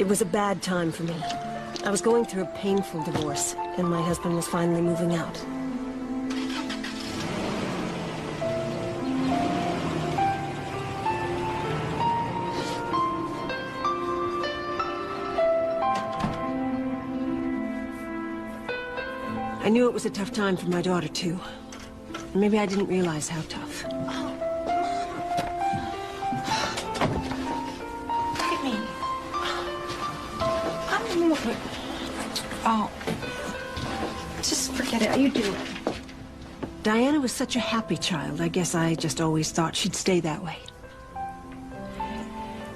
It was a bad time for me. I was going through a painful divorce, and my husband was finally moving out. I knew it was a tough time for my daughter, too. Maybe I didn't realize how tough. Oh, just forget it. How you doing? Diana was such a happy child. I guess I just always thought she'd stay that way.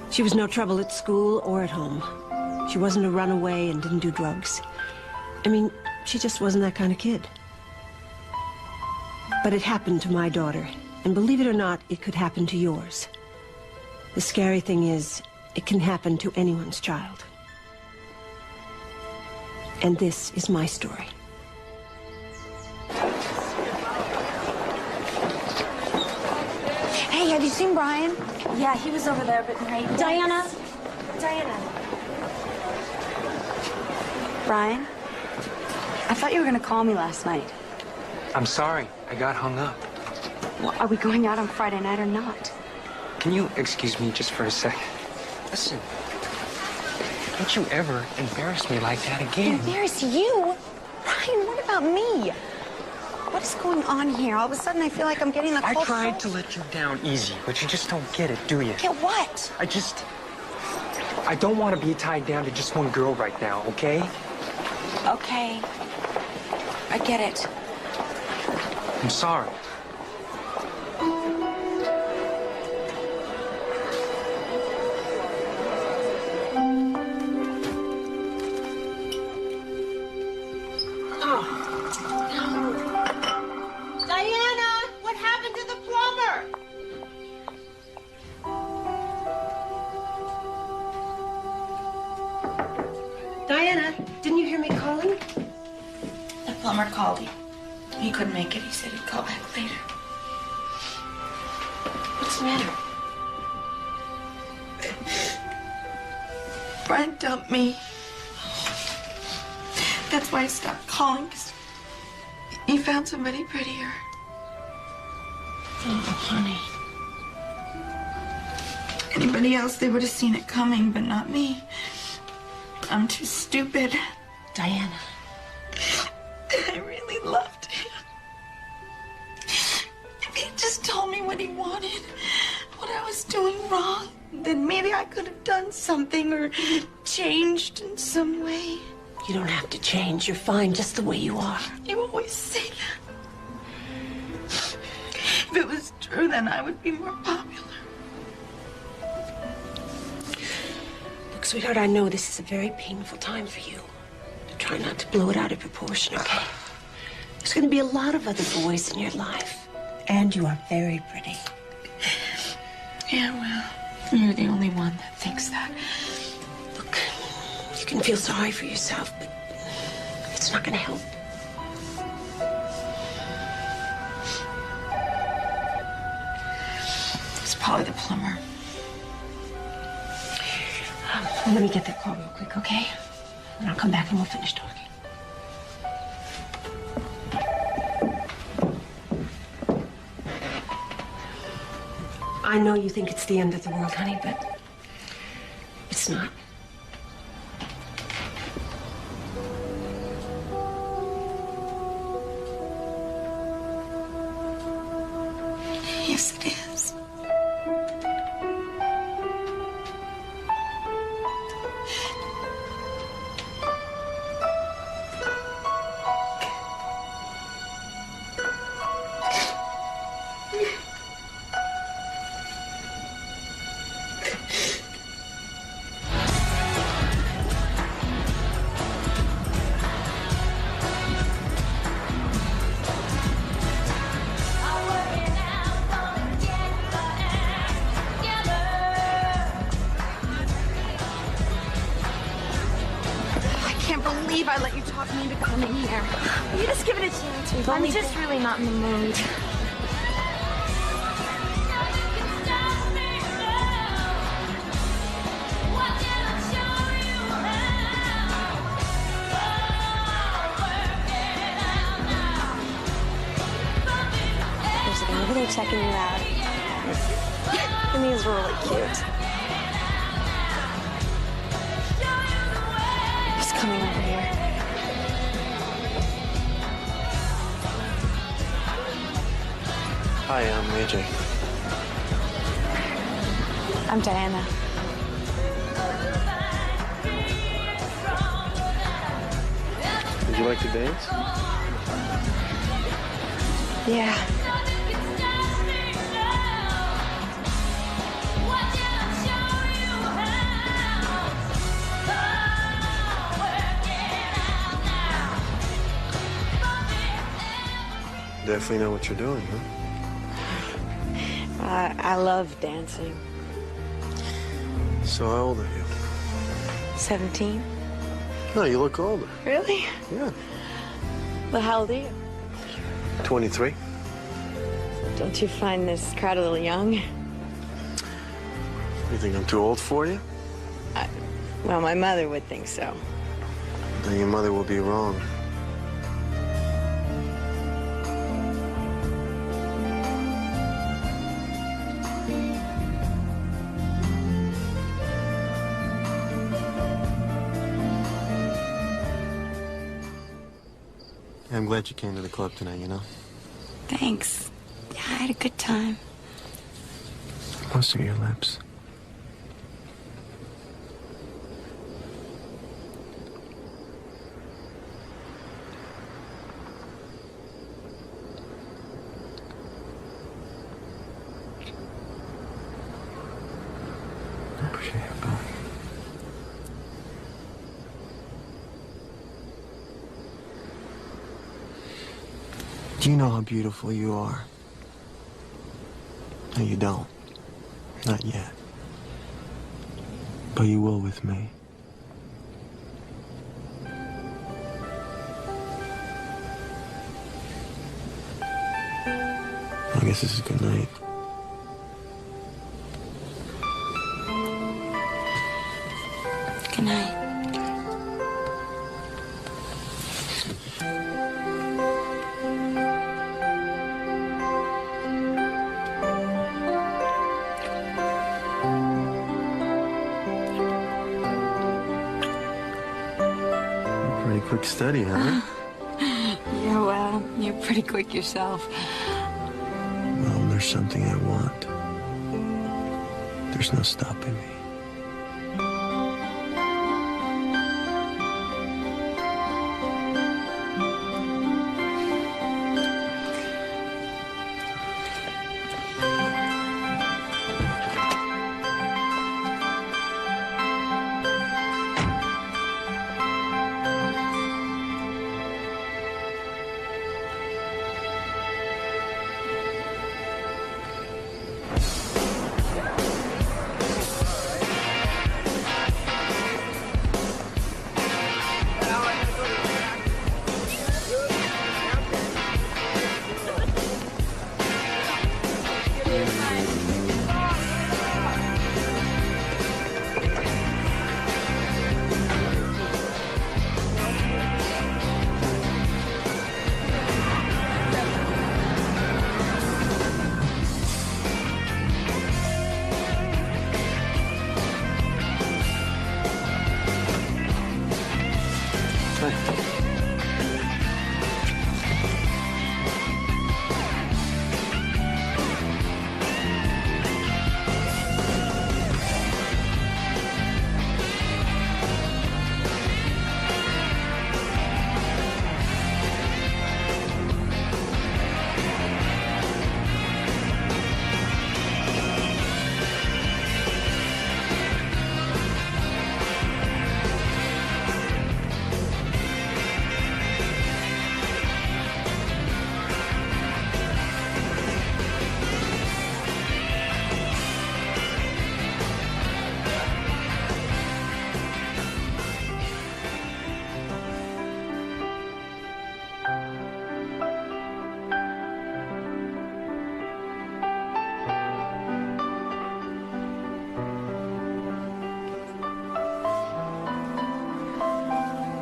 She was no trouble at school or at home. She wasn't a runaway and didn't do drugs. I mean, she just wasn't that kind of kid. But it happened to my daughter. And believe it or not, it could happen to yours. The scary thing is, it can happen to anyone's child. And this is my story. Hey, have you seen Brian? Yeah, he was over there, but right. Diana? Diana. Brian? I thought you were gonna call me last night. I'm sorry, I got hung up. Well, are we going out on Friday night or not? Can you excuse me just for a second? Listen, don't you ever embarrass me like that again. Embarrass you? Brian, what about me? What is going on here? All of a sudden, I feel like I'm getting the cold. I tried to let you down easy, but you just don't get it, do you? Get what? I don't want to be tied down to just one girl right now, okay? Okay. I get it. I'm sorry. Diana, didn't you hear me calling? The plumber called you. He couldn't make it. He said he'd call back later. What's the matter? Brian dumped me. That's why I stopped calling, because he found somebody prettier. Oh, honey. Anybody else, they would have seen it coming, but not me. I'm too stupid. Diana. I really loved him. If he just told me what he wanted, what I was doing wrong, then maybe I could have done something or changed in some way. You don't have to change. You're fine just the way you are. You always say that. If it was true, then I would be more popular. Look, sweetheart, I know this is a very painful time for you. Try not to blow it out of proportion, okay? There's going to be a lot of other boys in your life. And you are very pretty. Yeah, well, you're the only one that thinks that. Look, you can feel sorry for yourself, but it's not going to help. It's Polly the plumber. Let me get that call real quick, okay? And I'll come back and we'll finish talking. I know you think it's the end of the world, honey, but it's not. Yes, it is. I let you talk me into coming here. You just give it a chance. I'm just really not in the mood. checking you out. I think it's really cute. He's coming over here. Hi, I'm AJ. I'm Diana. Would you like to dance? Yeah. Definitely know what you're doing, huh? I love dancing. So how old are you? 17? No, you look older. Really? Yeah. Well, how old are you? 23. Don't you find this crowd a little young? You think I'm too old for you? Well, my mother would think so. Then your mother will be wrong. I'm glad you came to the club tonight, you know? Thanks. Yeah, I had a good time. I want to see your lips. I appreciate it, Bill. Do you know how beautiful you are? No, you don't. Not yet. But you will with me. I guess this is good night. Good night. Pretty quick study, huh? Yeah, well, you're pretty quick yourself. Well, there's something I want. There's no stopping me.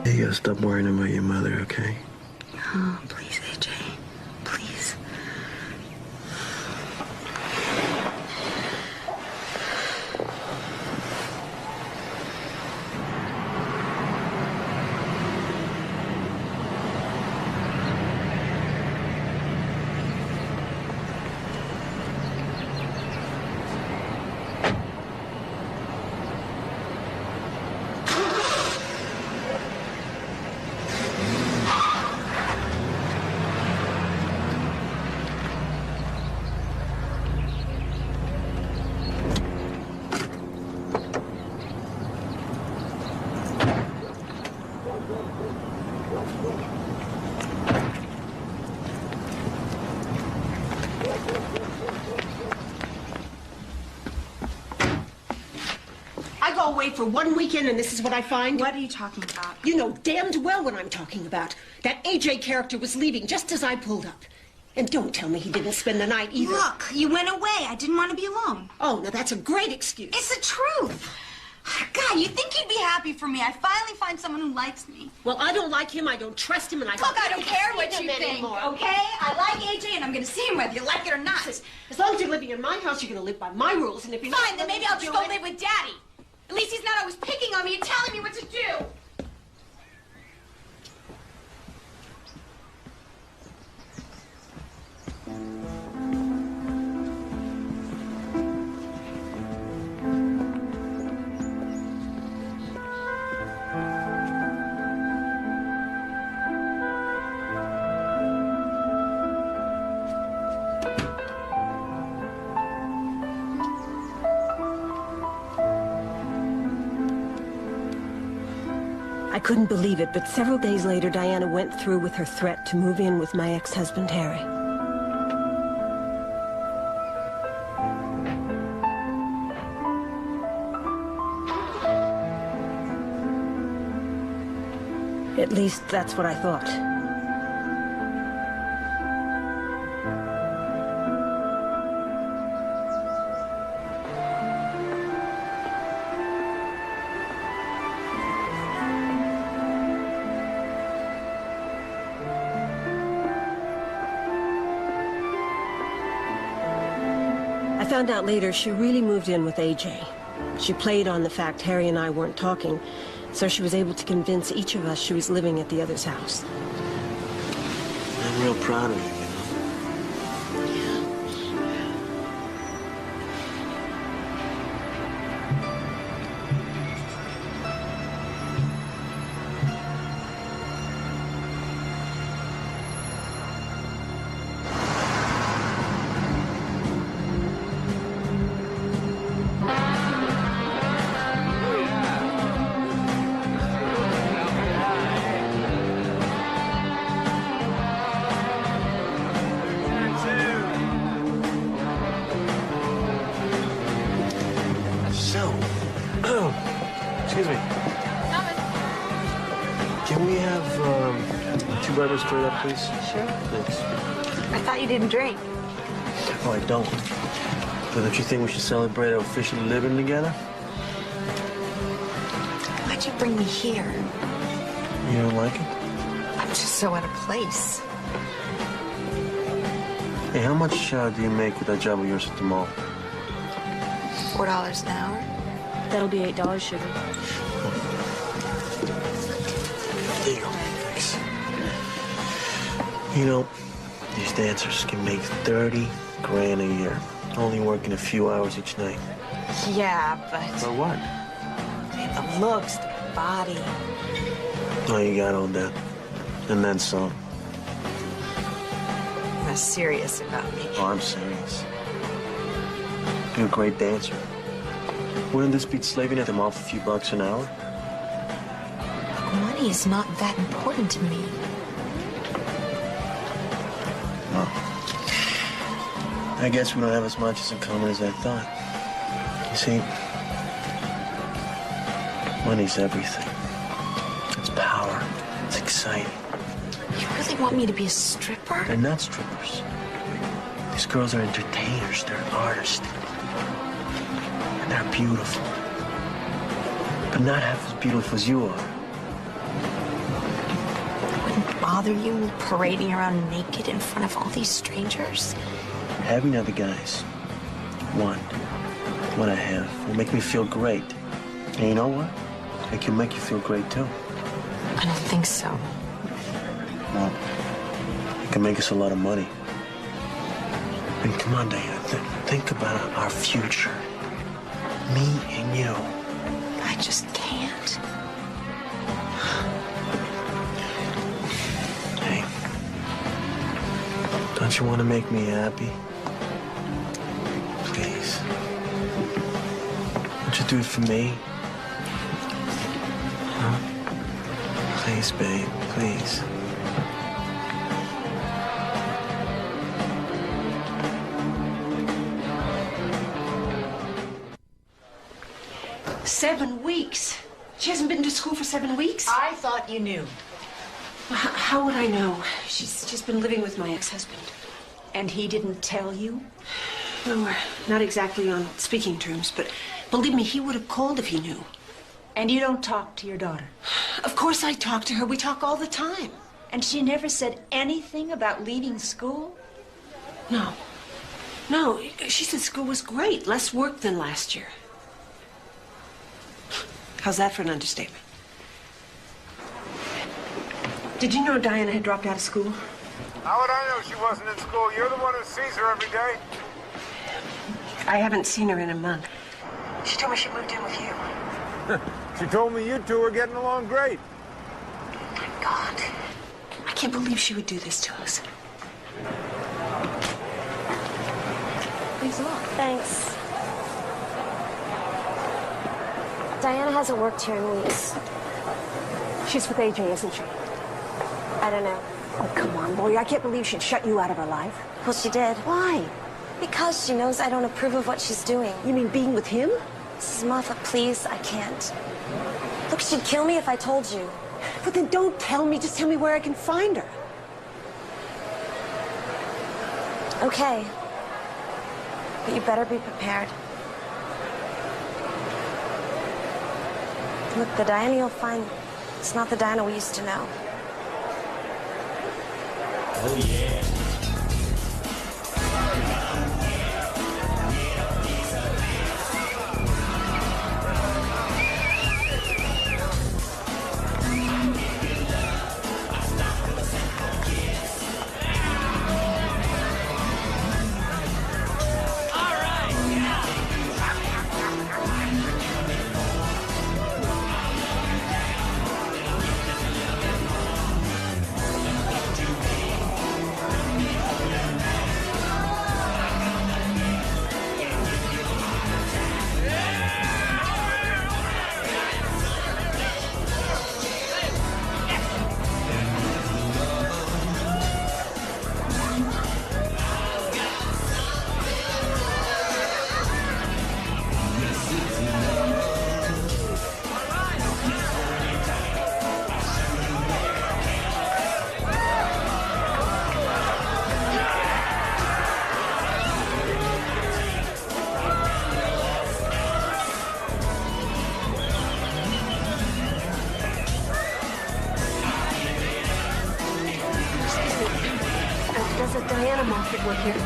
You gotta stop worrying about your mother, okay? Oh, please, AJ. Please. go away for one weekend and this is what I find? What are you talking about? You know damned well what I'm talking about. That AJ character was leaving just as I pulled up. And don't tell me he didn't spend the night either. Look, you went away. I didn't want to be alone. Oh, now that's a great excuse. It's the truth. God, you'd think he'd be happy for me. I finally find someone who likes me. Well, I don't like him, I don't trust him, and I Look, I don't care what him you think, anymore. okay? I like AJ, and I'm going to see him whether you like it or not. As long as you're living in my house, you're going to live by my rules, and if you're Fine, then maybe I'll just go live with Daddy. At least he's not always picking on me and telling me what to do. I couldn't believe it, but several days later, Diana went through with her threat to move in with my ex-husband, Harry. At least that's what I thought. I found out later she really moved in with AJ. She played on the fact Harry and I weren't talking, so she was able to convince each of us she was living at the other's house. I'm real proud of you, Excuse me. Can we have 2 burgers straight up, please? Sure. Thanks. I thought you didn't drink. Oh, I don't. But don't you think we should celebrate our officially living together? Why'd you bring me here? You don't like it? I'm just so out of place. Hey, how much do you make with that job of yours at the mall? $4 an hour? That'll be $8, sugar. There you go. Thanks. You know, these dancers can make 30 grand a year, only working a few hours each night. Yeah, but For what? the looks, the body. Oh, you got all that. And then some. You're serious about me. Oh, I'm serious. You're a great dancer. Wouldn't this beat slaving at the mall for a few bucks an hour? Money is not that important to me. Well, I guess we don't have as much as in common as I thought. You see, money's everything. It's power. It's exciting. You really want me to be a stripper? They're not strippers. These girls are entertainers. They're artists. And they're beautiful. But not half as beautiful as you are. Wouldn't bother you parading around naked in front of all these strangers? Having other guys want what I have will make me feel great. And you know what? It can make you feel great, too. I don't think so. Well, it can make us a lot of money. And come on, Diana, think about our future. Me and you. I just can't. Hey, don't you want to make me happy? Please. Won't you do it for me? Huh? Please, babe, please. 7 weeks? She hasn't been to school for 7 weeks? I thought you knew. How would I know? She's just been living with my ex-husband. And he didn't tell you? No, we're not exactly on speaking terms, but believe me, he would have called if he knew. And you don't talk to your daughter? Of course I talk to her. We talk all the time. And she never said anything about leaving school? No. No, she said school was great. Less work than last year. How's that for an understatement? Did you know Diana had dropped out of school? How would I know she wasn't in school? You're the one who sees her every day. I haven't seen her in a month. She told me she moved in with you. She told me you two were getting along great. My God. I can't believe she would do this to us. Thanks a lot. Thanks. Diana hasn't worked here in weeks. She's with AJ, isn't she? I don't know. Oh, come on, Lori. I can't believe she'd shut you out of her life. Well, she did. Why? Because she knows I don't approve of what she's doing. You mean being with him? Mrs. Moffat, please, I can't. Look, she'd kill me if I told you. But then don't tell me. Just tell me where I can find her. Okay. But you better be prepared. Look, the Diana you'll find, it's not the Diana we used to know. Oh, yeah. Does a Diana Moffat work here?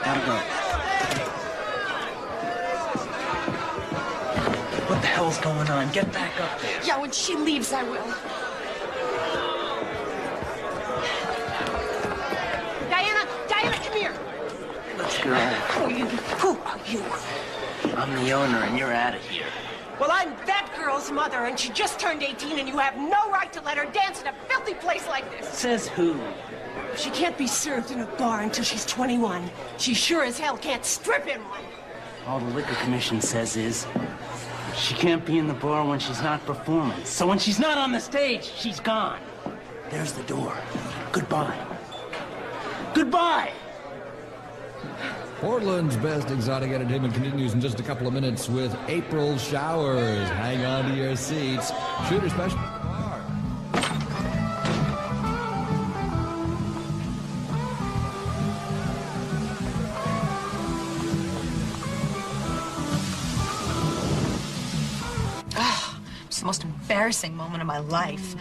Gotta go. What the hell's going on? Get back up there. Yeah, when she leaves, I will. Diana, come here. Let's go. Who are you? I'm the owner and you're out of here. Well, I'm that girl's mother, and she just turned 18, and you have no right to let her dance in a filthy place like this. Says who? She can't be served in a bar until she's 21. She sure as hell can't strip in one. All the liquor commission says is she can't be in the bar when she's not performing. So when she's not on the stage, she's gone. There's the door. Goodbye. Goodbye! Portland's best exotic entertainment continues in just a couple of minutes with April Showers. Hang on to your seats. Shooter special. It's the most embarrassing moment of my life.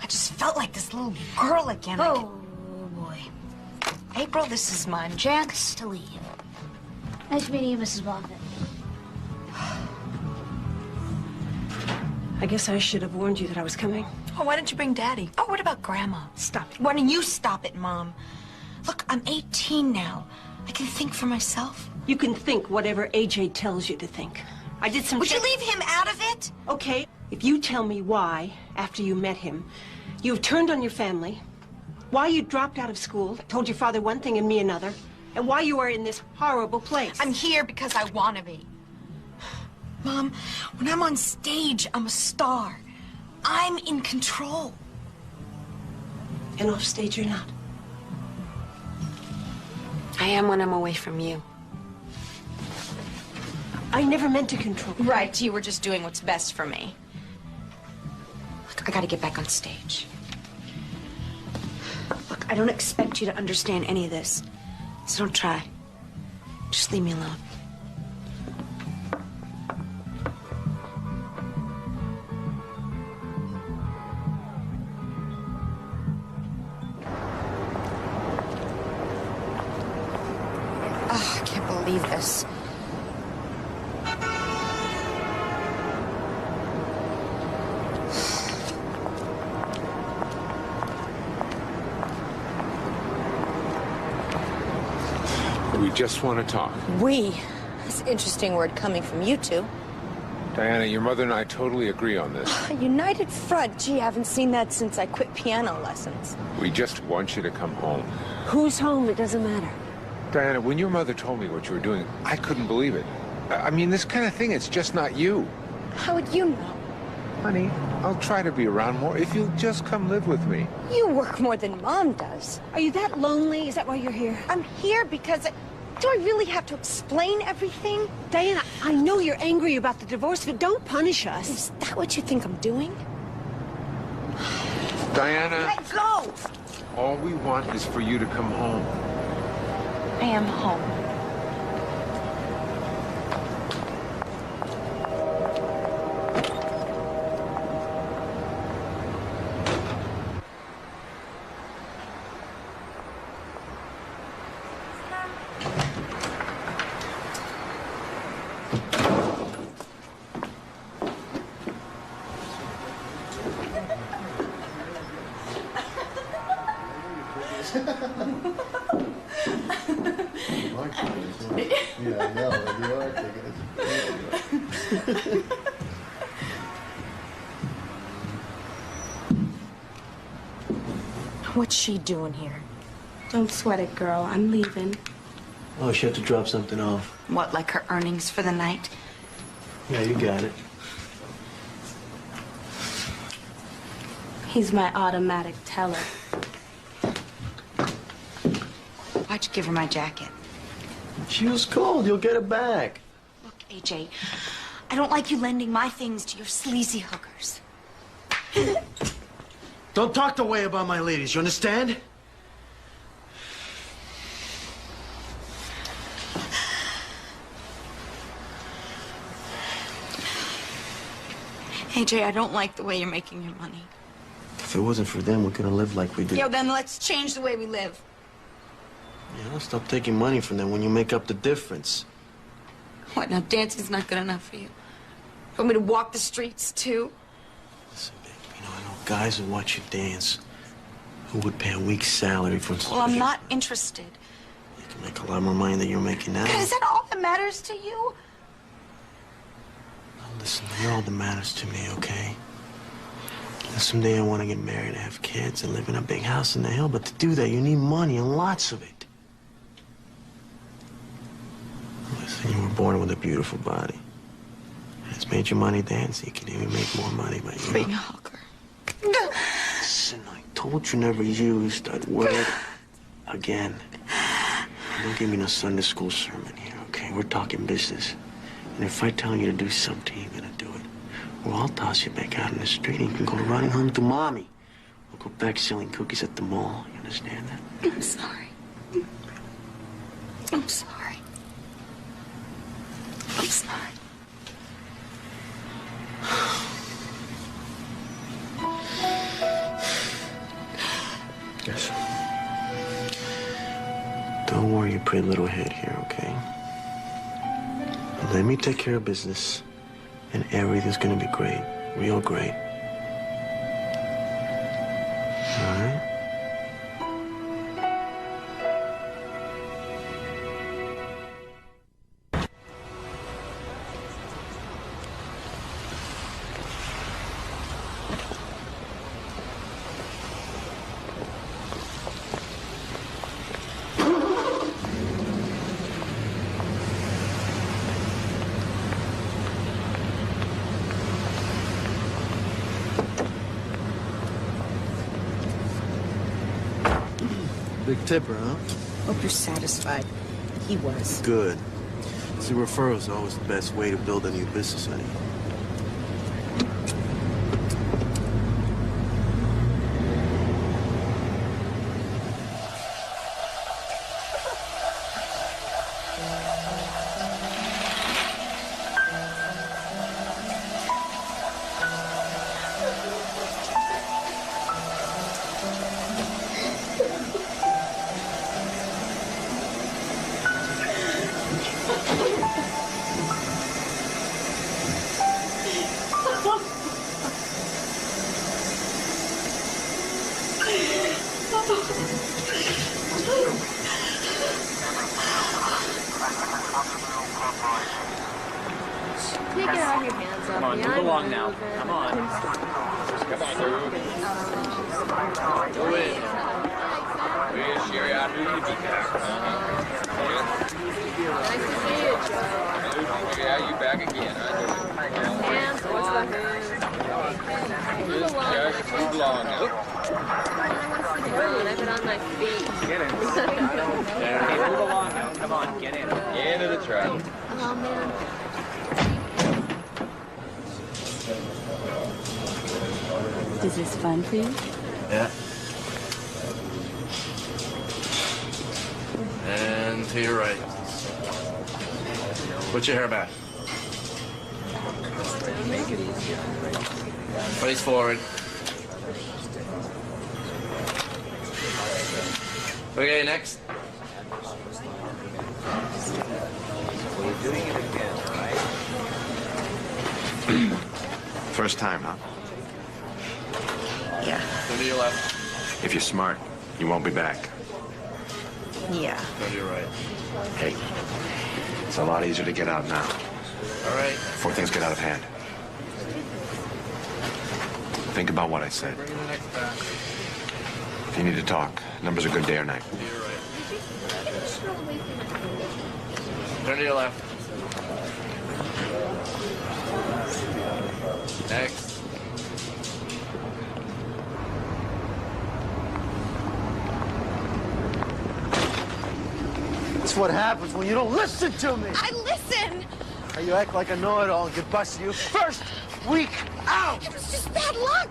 I just felt like this little girl again. Oh, boy. April, this is mine. Jack. Nice to meet you. Nice meeting you, Mrs. Moffat. I guess I should have warned you that I was coming. Oh, why didn't you bring Daddy? Oh, what about Grandma? Stop it. Why don't you stop it, Mom? Look, I'm 18 now. I can think for myself. You can think whatever AJ tells you to think. I did some... Would you leave him out of it? Okay, if you tell me why, after you met him, you've turned on your family, Why you dropped out of school, told your father one thing and me another, and why you are in this horrible place. I'm here because I want to be. Mom, when I'm on stage, I'm a star. I'm in control. And off stage, you're not. I am when I'm away from you. I never meant to control you. Right, you were just doing what's best for me. Look, I gotta get back on stage. Look, I don't expect you to understand any of this. So don't try. Just leave me alone. Oh, I can't believe this. We just want to talk. We? That's an interesting word coming from you two. Diana, your mother and I totally agree on this. A united front. Gee, I haven't seen that since I quit piano lessons. We just want you to come home. Who's home? It doesn't matter. Diana, when your mother told me what you were doing, I couldn't believe it. I mean, this kind of thing, it's just not you. How would you know? Honey, I'll try to be around more if you'll just come live with me. You work more than Mom does. Are you that lonely? Is that why you're here? I'm here because do I really have to explain everything? Diana, I know you're angry about the divorce, but don't punish us. Is that what you think I'm doing? Diana, Let go! all we want is for you to come home. I am home. Yeah, I know. You are taking it. What's she doing here? Don't sweat it, girl. I'm leaving. Oh, she had to drop something off. What, like her earnings for the night? Yeah, you got it. He's my automatic teller. Why'd you give her my jacket? She was cold. You'll get it back. Look, AJ, I don't like you lending my things to your sleazy hookers. Don't talk the way about my ladies, you understand? AJ, I don't like the way you're making your money. If it wasn't for them, we could have lived like we did. Yo, then let's change the way we live. You know, stop taking money from them when you make up the difference. What, now dancing's not good enough for you? You want me to walk the streets, too? Listen, babe, you know, I know guys who watch you dance who would pay a week's salary for... Well, I'm not interested. You can make a lot more money than you're making now. Is that all that matters to you? Now, listen, you're all that matters to me, okay? And someday I want to get married and have kids and live in a big house in the hill, but to do that, you need money and lots of it. Listen, you were born with a beautiful body. It's made your money dance. You can even make more money by you. Being a hooker. Listen, I told you never used that word again. Don't give me no Sunday school sermon here, okay? We're talking business. And if I tell you to do something, you're gonna do it. Or I'll toss you back out in the street and you can go running home to Mommy. Or go back selling cookies at the mall. You understand that? I'm sorry. I'm sorry. I'm sorry. Yes. Don't worry your pretty little head here, okay? Let me take care of business, and everything's gonna be great. Real great. All right? Big tipper, huh? Hope you're satisfied. He was. Good. See, referrals are always the best way to build a new business, honey. Take it out of your hands. Come on, move along now. Come on. Come on, dude. Go in. Where's Sherry? I knew you'd be back. Nice to see you, Joe. Yeah, you back again, huh? Hands off. Move along. Just move along now. I've been on my feet. Get in. Hey, move along now. Come on, get in. Get into the truck. Oh, man. Is this fun for you? Yeah. And to your right. Put your hair back. Make it easier. Face forward. Okay, next. Well, you're doing it again, right? First time, huh? Yeah. Turn to your left. If you're smart, you won't be back. Yeah. Turn to your right. Hey, it's a lot easier to get out now, All right. before things get out of hand. Think about what I said. Bring the next back. If you need to talk, numbers are good day or night. To your right. Turn to your left. Next. That's what happens when you don't listen to me. I listen. You act like a know-it-all and get busted you first week out. It was just bad luck.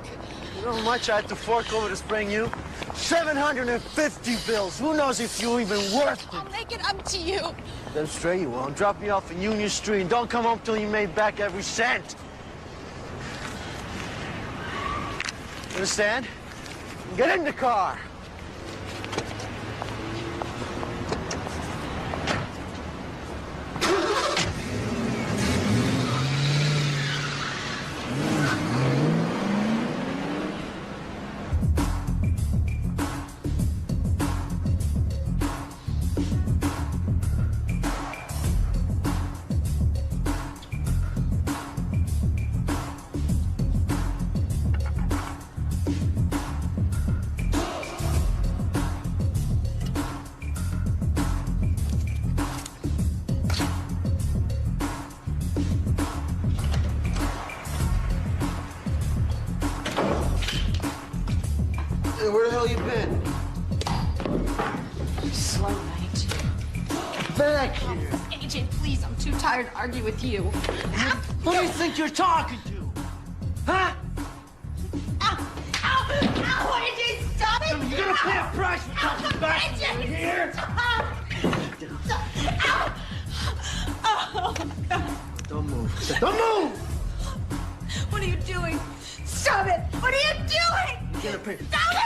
You know how much I had to fork over to spring you? 750 bills. Who knows if you even worth it? I'll make it up to you. Then straight you will. And drop me off in Union Street. And don't come home till you made back every cent. Understand? Get in the car. Hey, where the hell you been? Slow night. Back here. AJ, please, I'm too tired to argue with you. Who do you think you're talking to? Huh? Ow! Ow! Ow! AJ, stop it! You're gonna pay a price for coming back AJ, here. Stop! Ow! Oh, God. Don't move. Don't move! What are you doing? Stop it! What are you doing? You're gonna pay. Stop it!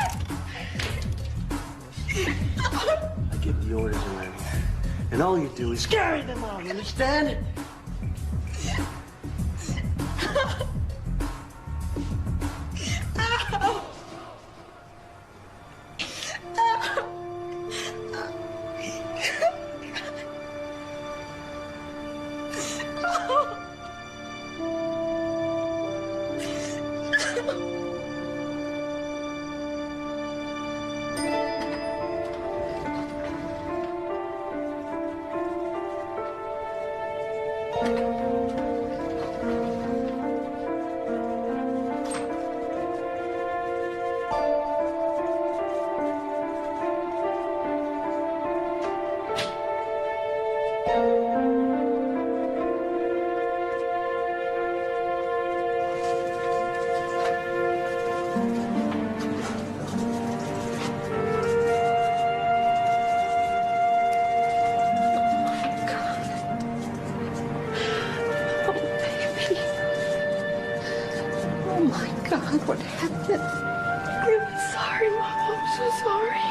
I give the orders around here. And all you do is carry them out, you understand? sorry.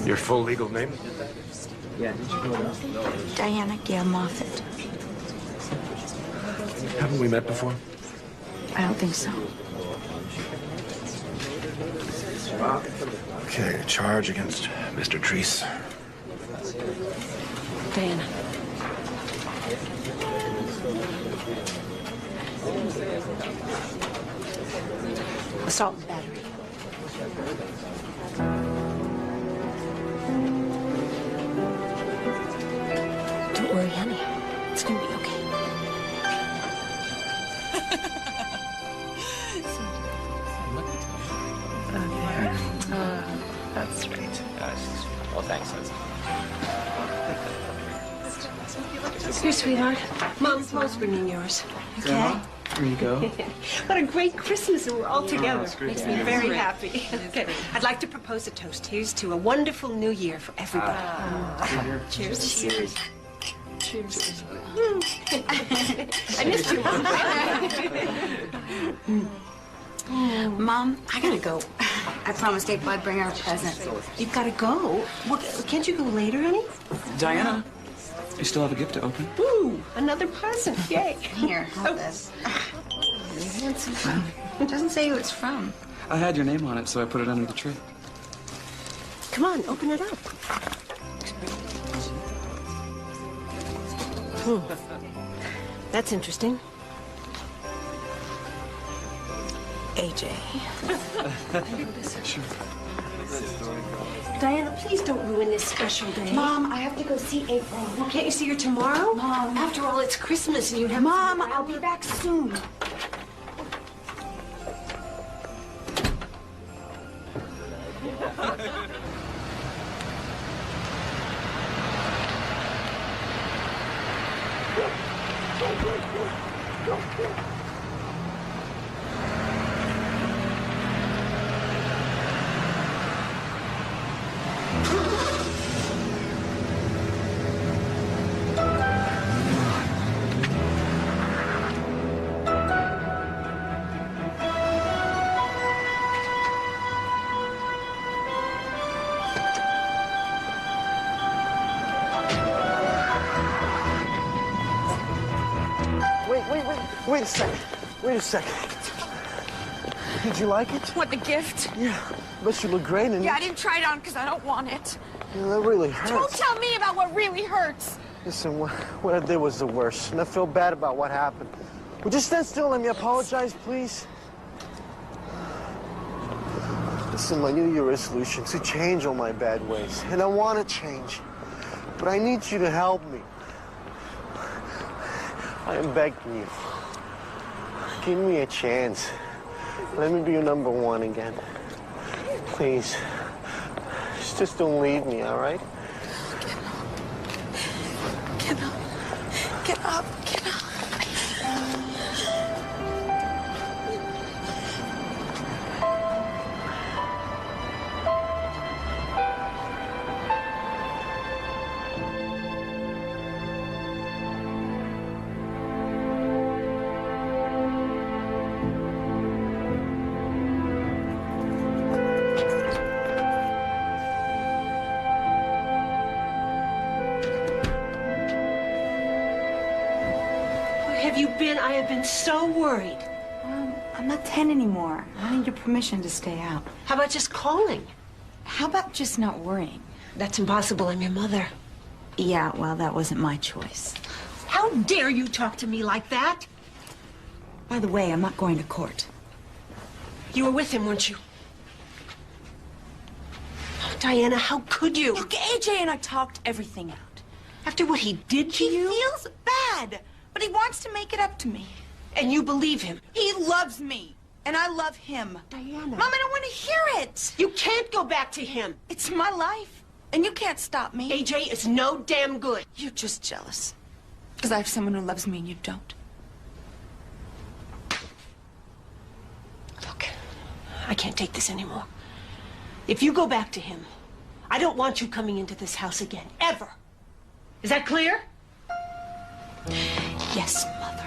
Your full legal name? Diana Gail Moffat. Haven't we met before? I don't think so. Okay, a charge against Mr. Treese. Diana. Assault and battery. Don't worry, honey. It's gonna be okay. That's right. Well, thanks. Here, sweetheart. Mom's bringing yours. Grandma, here you go. What a great Christmas, and we're all together. it's great. Makes me Yeah. very Great. happy. Okay, I'd like to propose a toast. Here's to a wonderful new year for everybody. Cheers. Cheers. Cheers. I missed you, Mom. Mom, I gotta go. I promised April I'd bring her a present. You've got to go. Well, can't you go later, honey? Diana, you still have a gift to open? Ooh, another present. Yay. Here, hold this. It doesn't say who it's from. I had your name on it, so I put it under the tree. Come on, open it up. That's interesting. AJ. Sure. Diana, please don't ruin this special day. Mom, I have to go see April. Well, can't you see her tomorrow? Mom. After all, it's Christmas and you'd have... Mom, I'll be back soon. Wait a second. Wait a second. Did you like it? What, the gift? Yeah. But you look great in it. Yeah, I didn't try it on because I don't want it. Yeah, that really hurts. Don't tell me about what really hurts. Listen, what I did was the worst, and I feel bad about what happened. Would you stand still and let me apologize, please? Listen, my New Year resolution to change all my bad ways, and I want to change, but I need you to help me. I am begging you. Give me a chance. Let me be your number one again. Please. Just don't leave me, all right? Get up. Get up. Get up. Have you been? I have been so worried. I'm not 10 anymore. I need your permission to stay out. How about just calling? How about just not worrying? That's impossible. I'm your mother. Yeah, well, that wasn't my choice. How dare you talk to me like that? By the way, I'm not going to court. You were with him, weren't you? Oh, Diana, how could you? Look, AJ and I talked everything out. After what he did to you? He feels bad, but he wants to make it up to me. And you believe him? He loves me, and I love him. Diana. Mom, I don't want to hear it. You can't go back to him. It's my life, and you can't stop me. AJ is no damn good. You're just jealous. Because I have someone who loves me and you don't. Look, I can't take this anymore. If you go back to him, I don't want you coming into this house again, ever. Is that clear? Yes, Mother.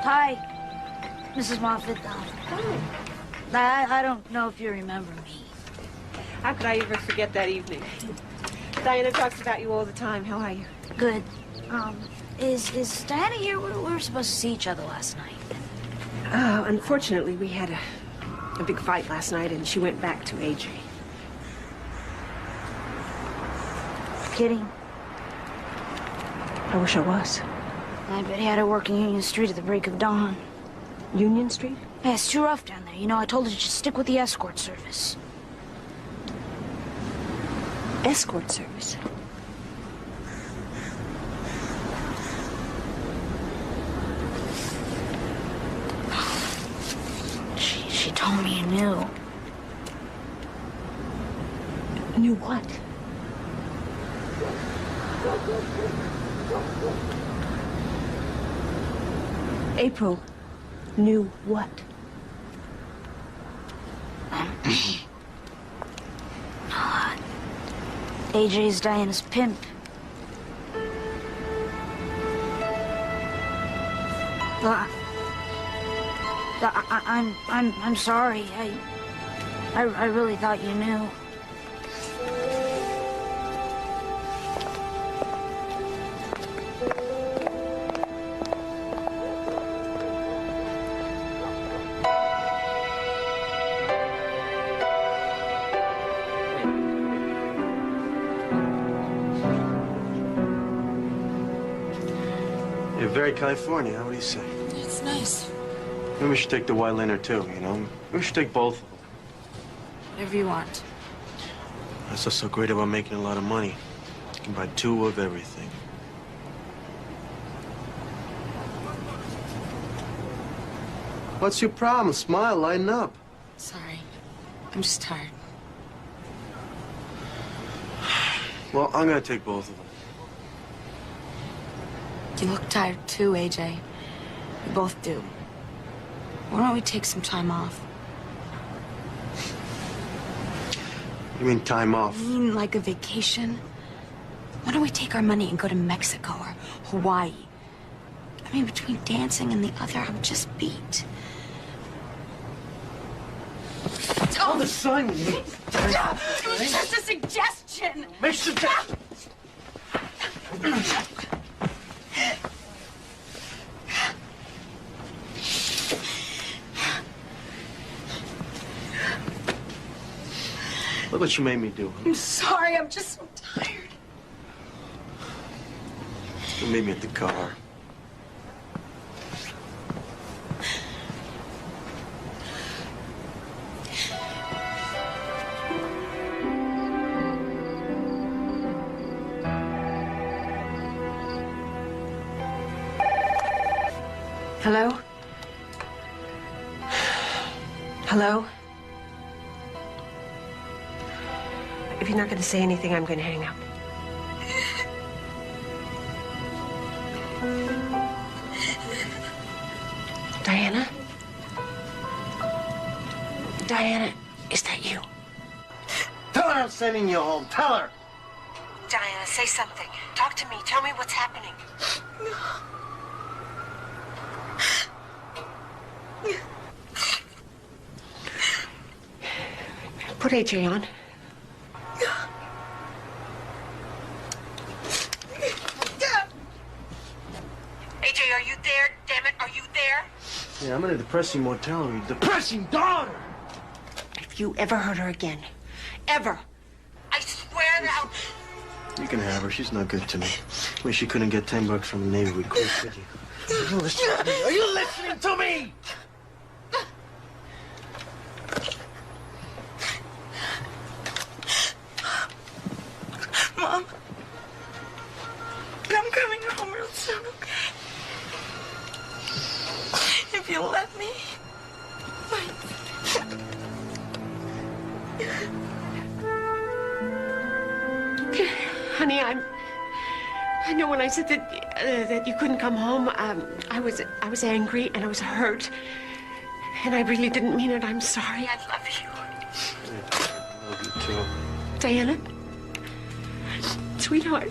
Hi, Mrs. Moffat. I don't know if you remember me. How could I ever forget that evening? Diana talks about you all the time. How are you? Good. Is Diana here? We were supposed to see each other last night. Unfortunately, we had a big fight last night, and she went back to AJ. Kidding. I wish I was. I bet he had her working Union Street at the break of dawn. Union Street? Yeah, it's too rough down there. You know, I told her to just stick with the escort service. Escort service? She told me you knew. Knew what? April knew what? AJ's Diana's pimp. Well, I'm sorry. I really thought you knew. You're very California, huh? What do you say? It's nice. Maybe we should take the white liner too, you know? Maybe we should take both of them. Whatever you want. That's what's so great about making a lot of money. You can buy two of everything. What's your problem? Smile, lighten up. Sorry. I'm just tired. Well, I'm gonna take both of them. You look tired too, AJ. We both do. Why don't we take some time off? You mean time off? I mean like a vacation? Why don't we take our money and go to Mexico or Hawaii? I mean, between dancing and the other, I'm just beat. All the sun, you It was just a suggestion. Make suggestions. Look what you made me do. I'm sorry, I'm just so tired. You made me at the car. Hello? Hello? If you're not going to say anything, I'm going to hang up. Diana? Diana, is that you? Tell her I'm sending you home. Tell her. Diana, say something. Talk to me. Tell me what's happening. Put AJ on. AJ, are you there? Damn it, are you there? Yeah, I'm in a depressing mortality. Depressing daughter! If you ever hurt her again, ever, I swear that You can have her. She's not good to me. I mean, she couldn't get $10 from the Navy. We'd quit, could you? Are you listening to me? Are you listening to me? Mom. I'm coming home real soon, okay? If you'll let me. Honey, I know when I said that you couldn't come home, I was angry and I was hurt. And I really didn't mean it. I'm sorry. I love you. I love you too. Diana? Sweetheart.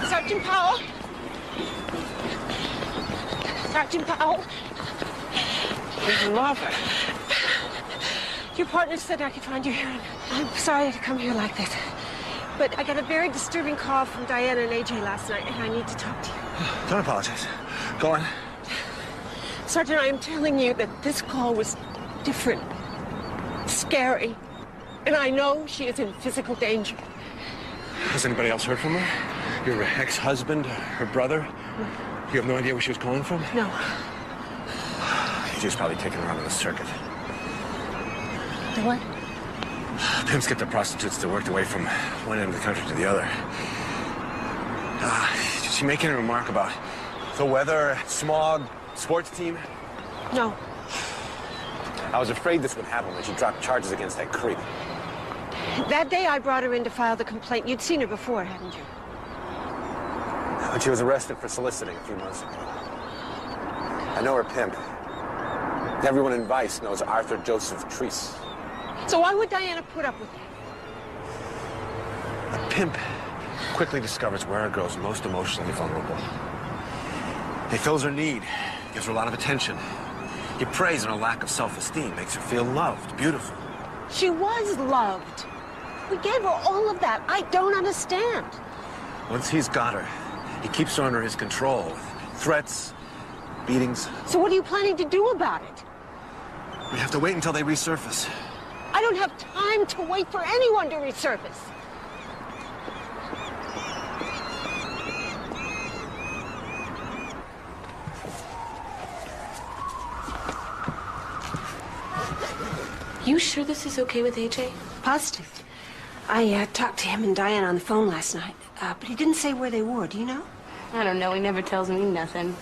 Sergeant Powell? Sergeant Powell? Mrs. Moffat. Your partner said I could find you here. And I'm sorry to come here like this. But I got a very disturbing call from Diana and AJ last night, and I need to talk to you. Don't apologize. Go on. Sergeant, I am telling you that this call was different, scary, and I know she is in physical danger. Has anybody else heard from her? Your ex-husband, her brother? You have no idea where she was calling from? No. AJ's probably taking her out on the circuit. The what? Pimps get the prostitutes that worked away from one end of the country to the other. Did she make any remark about the weather, smog, sports team? No. I was afraid this would happen when she dropped charges against that creep. That day I brought her in to file the complaint. You'd seen her before, hadn't you? When she was arrested for soliciting a few months ago. I know her pimp. Everyone in Vice knows Arthur Joseph Treese. So why would Diana put up with that? A pimp quickly discovers where a girl's most emotionally vulnerable. He fills her need, gives her a lot of attention. He preys on her lack of self-esteem, makes her feel loved, beautiful. She was loved. We gave her all of that. I don't understand. Once he's got her, he keeps her under his control. Threats, beatings. So what are you planning to do about it? We have to wait until they resurface. I don't have time to wait for anyone to resurface. You sure this is okay with AJ? Positive. I talked to him and Diane on the phone last night, but he didn't say where they were. Do you know? I don't know. He never tells me nothing.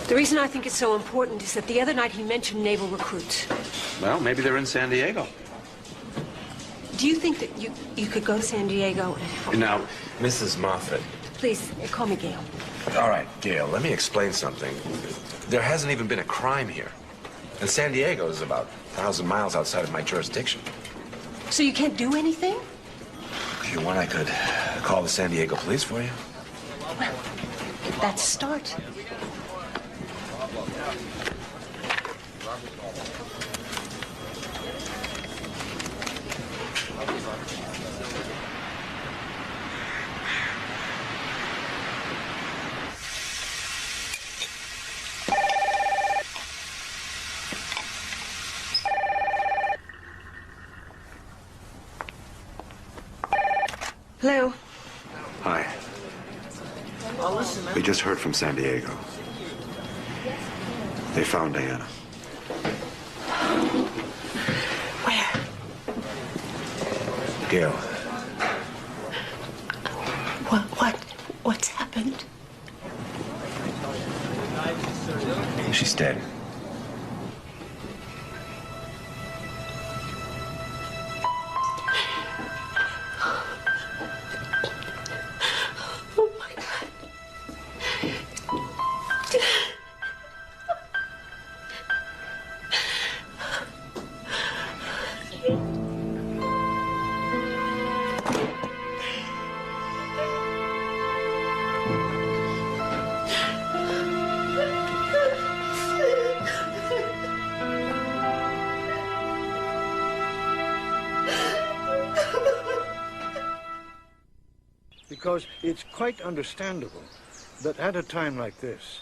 The reason I think it's so important is that the other night he mentioned naval recruits. Well, maybe they're in San Diego. Do you think that you could go to San Diego and help? Now, Mrs. Moffat. Please, call me Gail. All right, Gail, let me explain something. There hasn't even been a crime here. And San Diego is about 1,000 miles outside of my jurisdiction. So you can't do anything? If you want, I could call the San Diego police for you. Well, that's a start. Hello. Hi. We just heard from San Diego. They found Diana. Where? Gail. What's happened? She's dead. Oh my God. because it's quite understandable that at a time like this,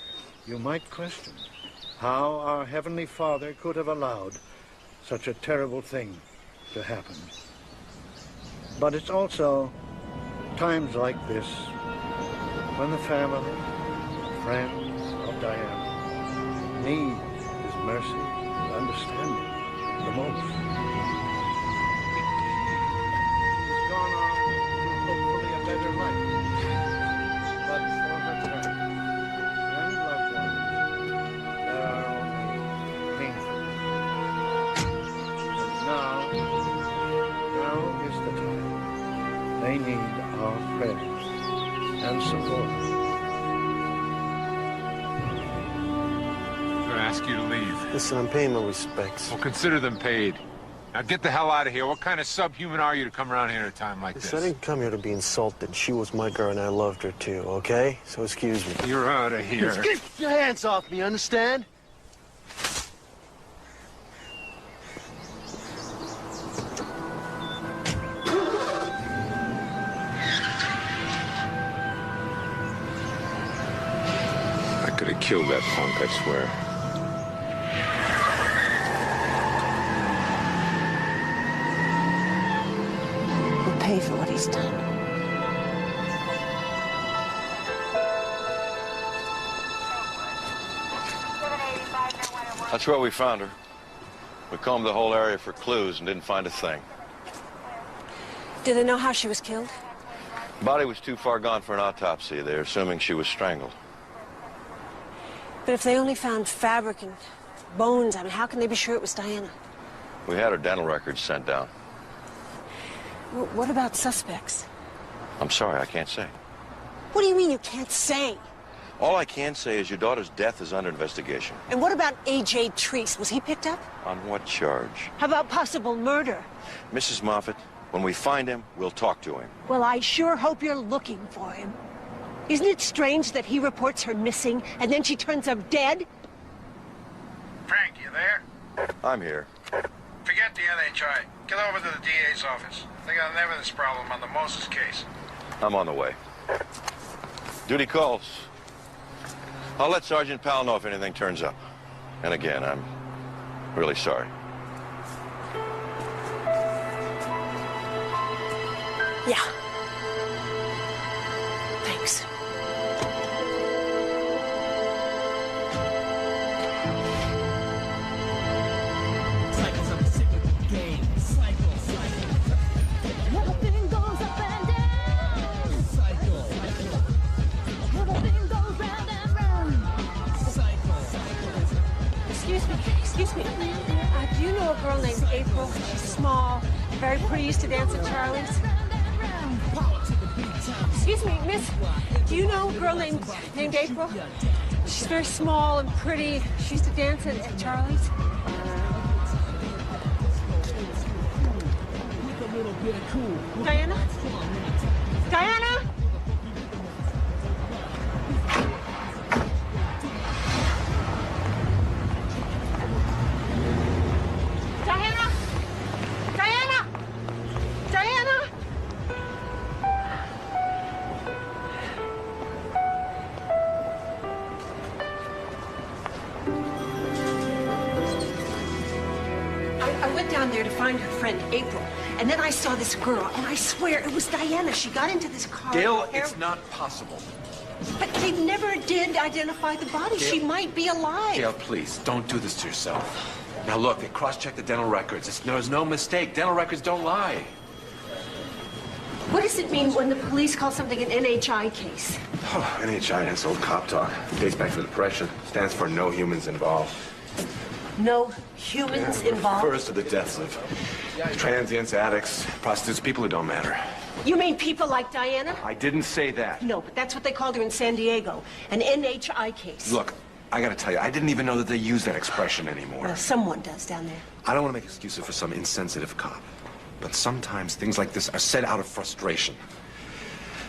you might question how our Heavenly Father could have allowed such a terrible thing to happen. But it's also times like this when the family, friends of Diana need his mercy and understanding the most. She's gone on to hopefully a better life. But for her parents and loved ones, there are only painful. And now is the time. They need our prayers and support. I'm gonna ask you to leave. Listen, I'm paying my respects. Well, consider them paid. Now get the hell out of here. What kind of subhuman are you to come around here at a time like Listen, this? I didn't come here to be insulted. She was my girl and I loved her too, okay? So excuse me. You're out of here. Get your hands off me, understand? I could have killed that punk, I swear. He'll pay for what he's done. That's where we found her. We combed the whole area for clues and didn't find a thing. Do they know how she was killed? Body was too far gone for an autopsy. They're assuming she was strangled. But if they only found fabric and bones, I mean, how can they be sure it was Diana? We had her dental records sent down. What about suspects? I'm sorry, I can't say. What do you mean you can't say? All I can say is your daughter's death is under investigation. And what about A.J. Treese? Was he picked up? On what charge? How about possible murder? Mrs. Moffat, when we find him, we'll talk to him. Well, I sure hope you're looking for him. Isn't it strange that he reports her missing and then she turns up dead? Frank, you there? I'm here. Forget the NHI. Get over to the DA's office. They got an evidence problem on the Moses case. I'm on the way. Duty calls. I'll let Sergeant Powell know if anything turns up. And again, I'm really sorry. Yeah. Thanks. Excuse me. Do you know a girl named April? She's small, very pretty, used to dance at Charlie's. Excuse me, miss, do you know a girl named April? She's very small and pretty. She used to dance at Charlie's. Diana? Diana? Diana? Diana? Diana? I went down there to find her friend, April, and then I saw this girl, and I swear it was Diana. She got into this car. Gail, it's not possible. But they never did identify the body. Gail. She might be alive. Gail, please, don't do this to yourself. Now look, they cross-checked the dental records. There's no mistake. Dental records don't lie. What does it mean when the police call something an NHI case? Oh, NHI, that's old cop talk. It dates back to the Depression. Stands for no humans involved. No humans involved? Refers to the deaths of transients, addicts, prostitutes, people who don't matter. You mean people like Diana? I didn't say that. No, but that's what they called her in San Diego. An NHI case. Look, I gotta tell you, I didn't even know that they use that expression anymore. Well, someone does down there. I don't want to make excuses for some insensitive cop. But sometimes things like this are said out of frustration.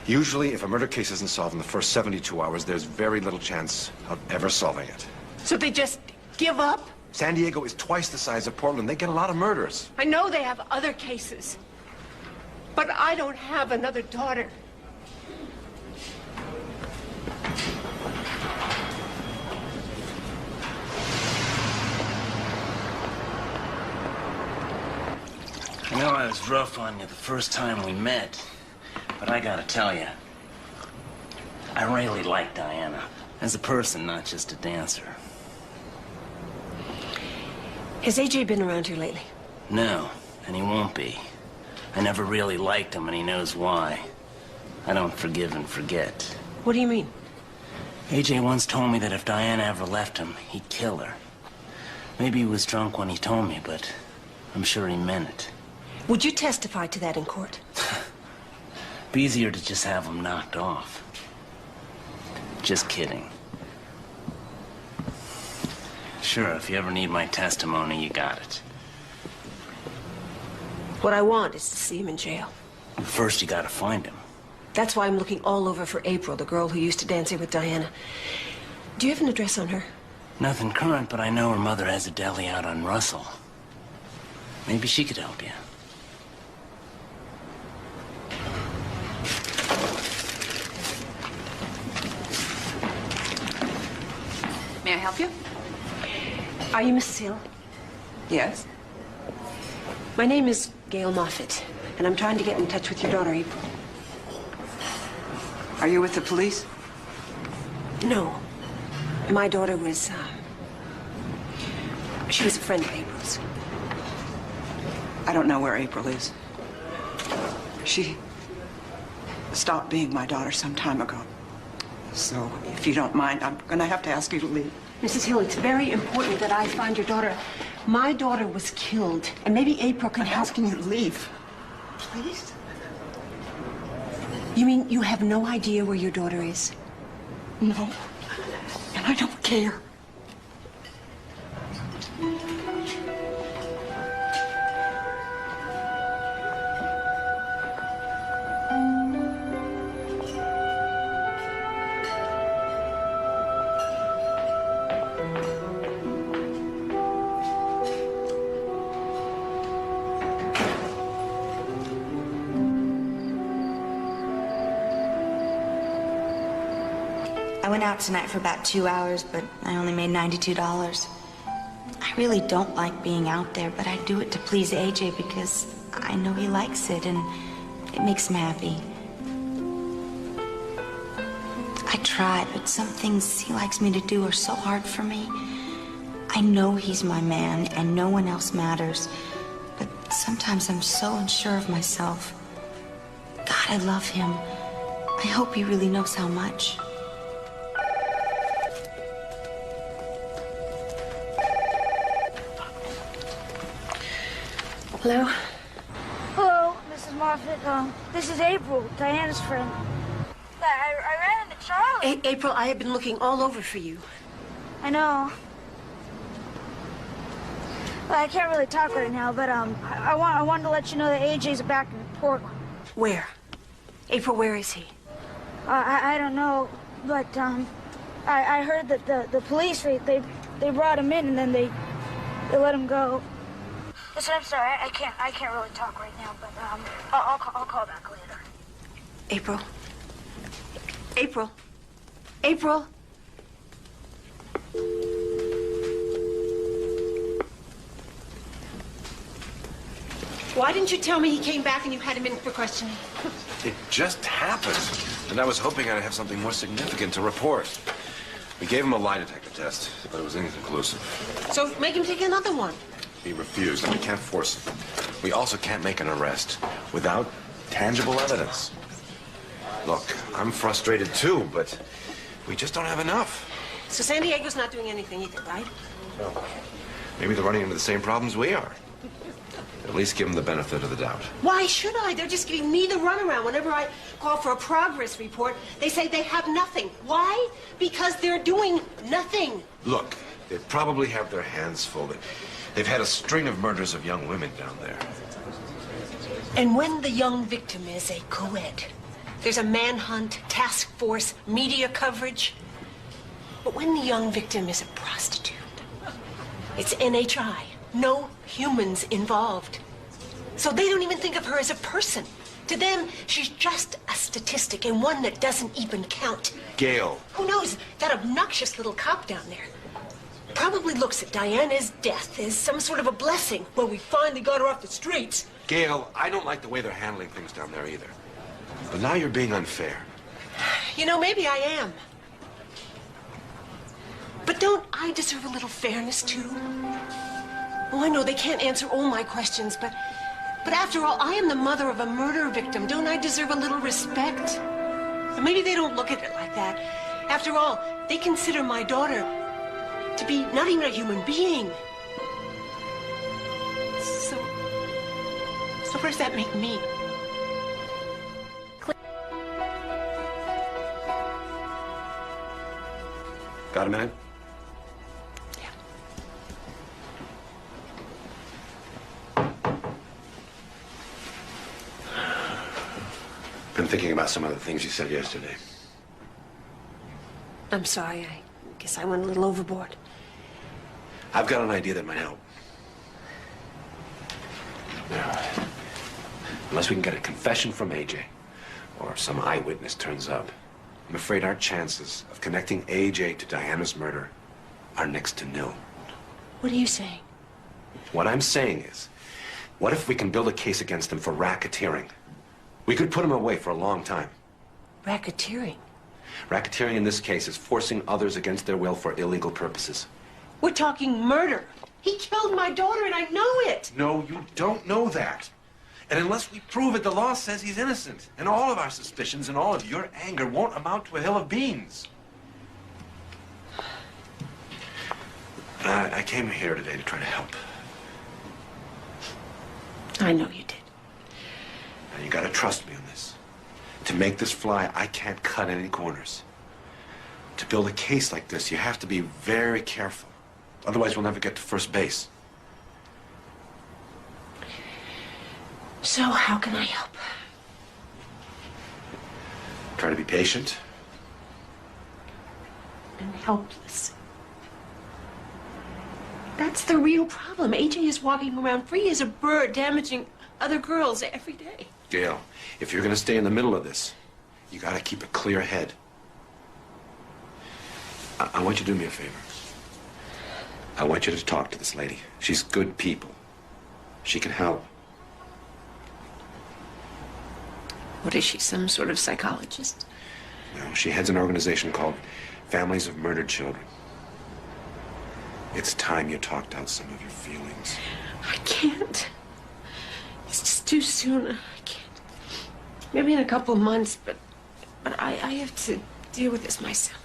Usually, if a murder case isn't solved in the first 72 hours, there's very little chance of ever solving it. So they just give up? San Diego is twice the size of Portland. They get a lot of murders. I know they have other cases. But I don't have another daughter. I was rough on you the first time we met, but I gotta tell you, I really like Diana. As a person, not just a dancer. Has AJ been around here lately? No, and he won't be. I never really liked him, and he knows why. I don't forgive and forget. What do you mean? AJ once told me that if Diana ever left him, he'd kill her. Maybe he was drunk when he told me, but I'm sure he meant it. Would you testify to that in court? Be easier to just have him knocked off. Just kidding. Sure, if you ever need my testimony, you got it. What I want is to see him in jail. First, you gotta find him. That's why I'm looking all over for April, the girl who used to dance here with Diana. Do you have an address on her? Nothing current, but I know her mother has a deli out on Russell. Maybe she could help you. May I help you? Are you Mrs. Hill? Yes. My name is Gail Moffat, and I'm trying to get in touch with your daughter, April. Are you with the police? No. My daughter was, she was a friend of April's. I don't know where April is. She stopped being my daughter some time ago. So, if you don't mind, I'm gonna have to ask you to leave. Mrs. Hill, it's very important that I find your daughter. My daughter was killed, and maybe April can help. I'm asking you to leave. Please? You mean you have no idea where your daughter is? No. And I don't care. I went out tonight for about 2 hours, but I only made $92. I really don't like being out there, but I do it to please AJ because I know he likes it and it makes him happy. I tried, but some things he likes me to do are so hard for me. I know he's my man and no one else matters, but sometimes I'm so unsure of myself. God, I love him. I hope he really knows how much. Hello? Hello, Mrs. Moffat. This is April, Diana's friend. I ran into Charlie. April, I have been looking all over for you. I know. Well, I can't really talk right now, but I wanted to let you know that AJ's back in Portland. Where? April, where is he? I don't know, but I heard that the police they brought him in and then they let him go. Listen, I'm sorry, I can't really talk right now, but I'll call back later. April? April? April? Why didn't you tell me he came back and you had him in for questioning? It just happened. And I was hoping I'd have something more significant to report. We gave him a lie detector test, but it was inconclusive. So make him take another one. He refused, and we can't force him. We also can't make an arrest without tangible evidence. Look, I'm frustrated too, but we just don't have enough. So San Diego's not doing anything either, right? No. Maybe they're running into the same problems we are. At least give them the benefit of the doubt. Why should I? They're just giving me the runaround. Whenever I call for a progress report, they say they have nothing. Why? Because they're doing nothing. Look, they probably have their hands full. They've had a string of murders of young women down there. And when the young victim is a co-ed, there's a manhunt, task force, media coverage. But when the young victim is a prostitute, it's NHI. No humans involved. So they don't even think of her as a person. To them, she's just a statistic and one that doesn't even count. Gail. Who knows? That obnoxious little cop down there probably looks at Diana's death as some sort of a blessing. Well, we finally got her off the streets. Gail, I don't like the way they're handling things down there either. But now you're being unfair. You know, maybe I am. But don't I deserve a little fairness, too? Oh, I know they can't answer all my questions, but after all, I am the mother of a murder victim. Don't I deserve a little respect? Or maybe they don't look at it like that. After all, they consider my daughter to be not even a human being. So where does that make me? Got a minute? Been thinking about some of the things you said yesterday. I'm sorry. I guess I went a little overboard. I've got an idea that might help. Now, unless we can get a confession from AJ, or some eyewitness turns up, I'm afraid our chances of connecting AJ to Diana's murder are next to nil. What are you saying? What I'm saying is, what if we can build a case against him for racketeering? We could put him away for a long time. Racketeering? Racketeering in this case is forcing others against their will for illegal purposes. We're talking murder. He killed my daughter, and I know it. No, you don't know that. And unless we prove it, the law says he's innocent. And all of our suspicions and all of your anger won't amount to a hill of beans. I came here today to try to help. I know you did. And you gotta trust me on this. To make this fly, I can't cut any corners. To build a case like this, you have to be very careful. Otherwise, we'll never get to first base. So how can I help? Try to be patient. And helpless. That's the real problem. AJ is walking around free as a bird, damaging other girls every day. Gail, if you're gonna stay in the middle of this, you gotta keep a clear head. I want you to do me a favor. I want you to talk to this lady. She's good people. She can help. What is she, some sort of psychologist? No, she heads an organization called Families of Murdered Children. It's time you talked out some of your feelings. I can't. It's just too soon. I can't. Maybe in a couple of months, but I have to deal with this myself.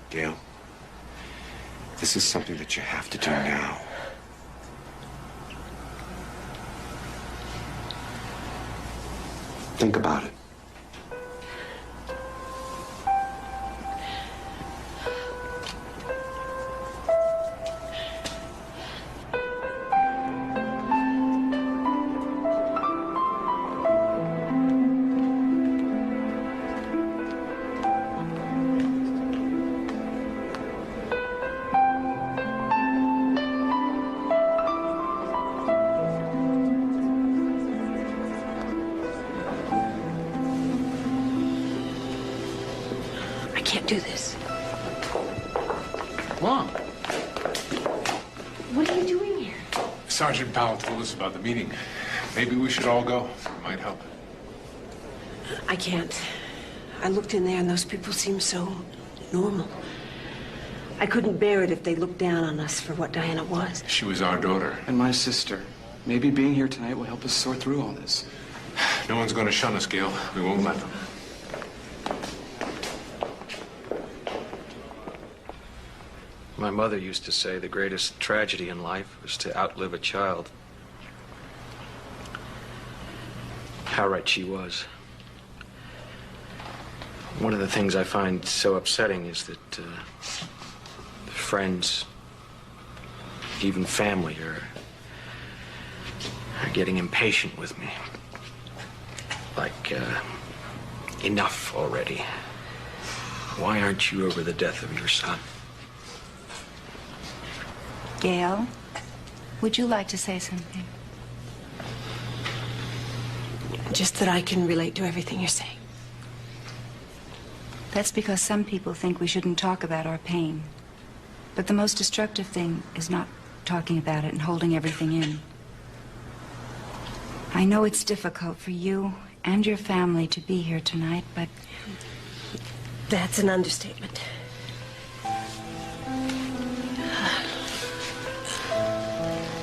Gail, this is something that you have to do now. Think about it. I can't do this. Mom. What are you doing here? Sergeant Powell told us about the meeting. Maybe we should all go. It might help. I can't. I looked in there and those people seemed so normal. I couldn't bear it if they looked down on us for what Diana was. She was our daughter. And my sister. Maybe being here tonight will help us sort through all this. No one's going to shun us, Gail. We won't let them. My mother used to say the greatest tragedy in life was to outlive a child. How right she was. One of the things I find so upsetting is that friends, even family, are getting impatient with me. Like, enough already. Why aren't you over the death of your son? Gail, would you like to say something? Just that I can relate to everything you're saying. That's because some people think we shouldn't talk about our pain. But the most destructive thing is not talking about it and holding everything in. I know it's difficult for you and your family to be here tonight, but... That's an understatement.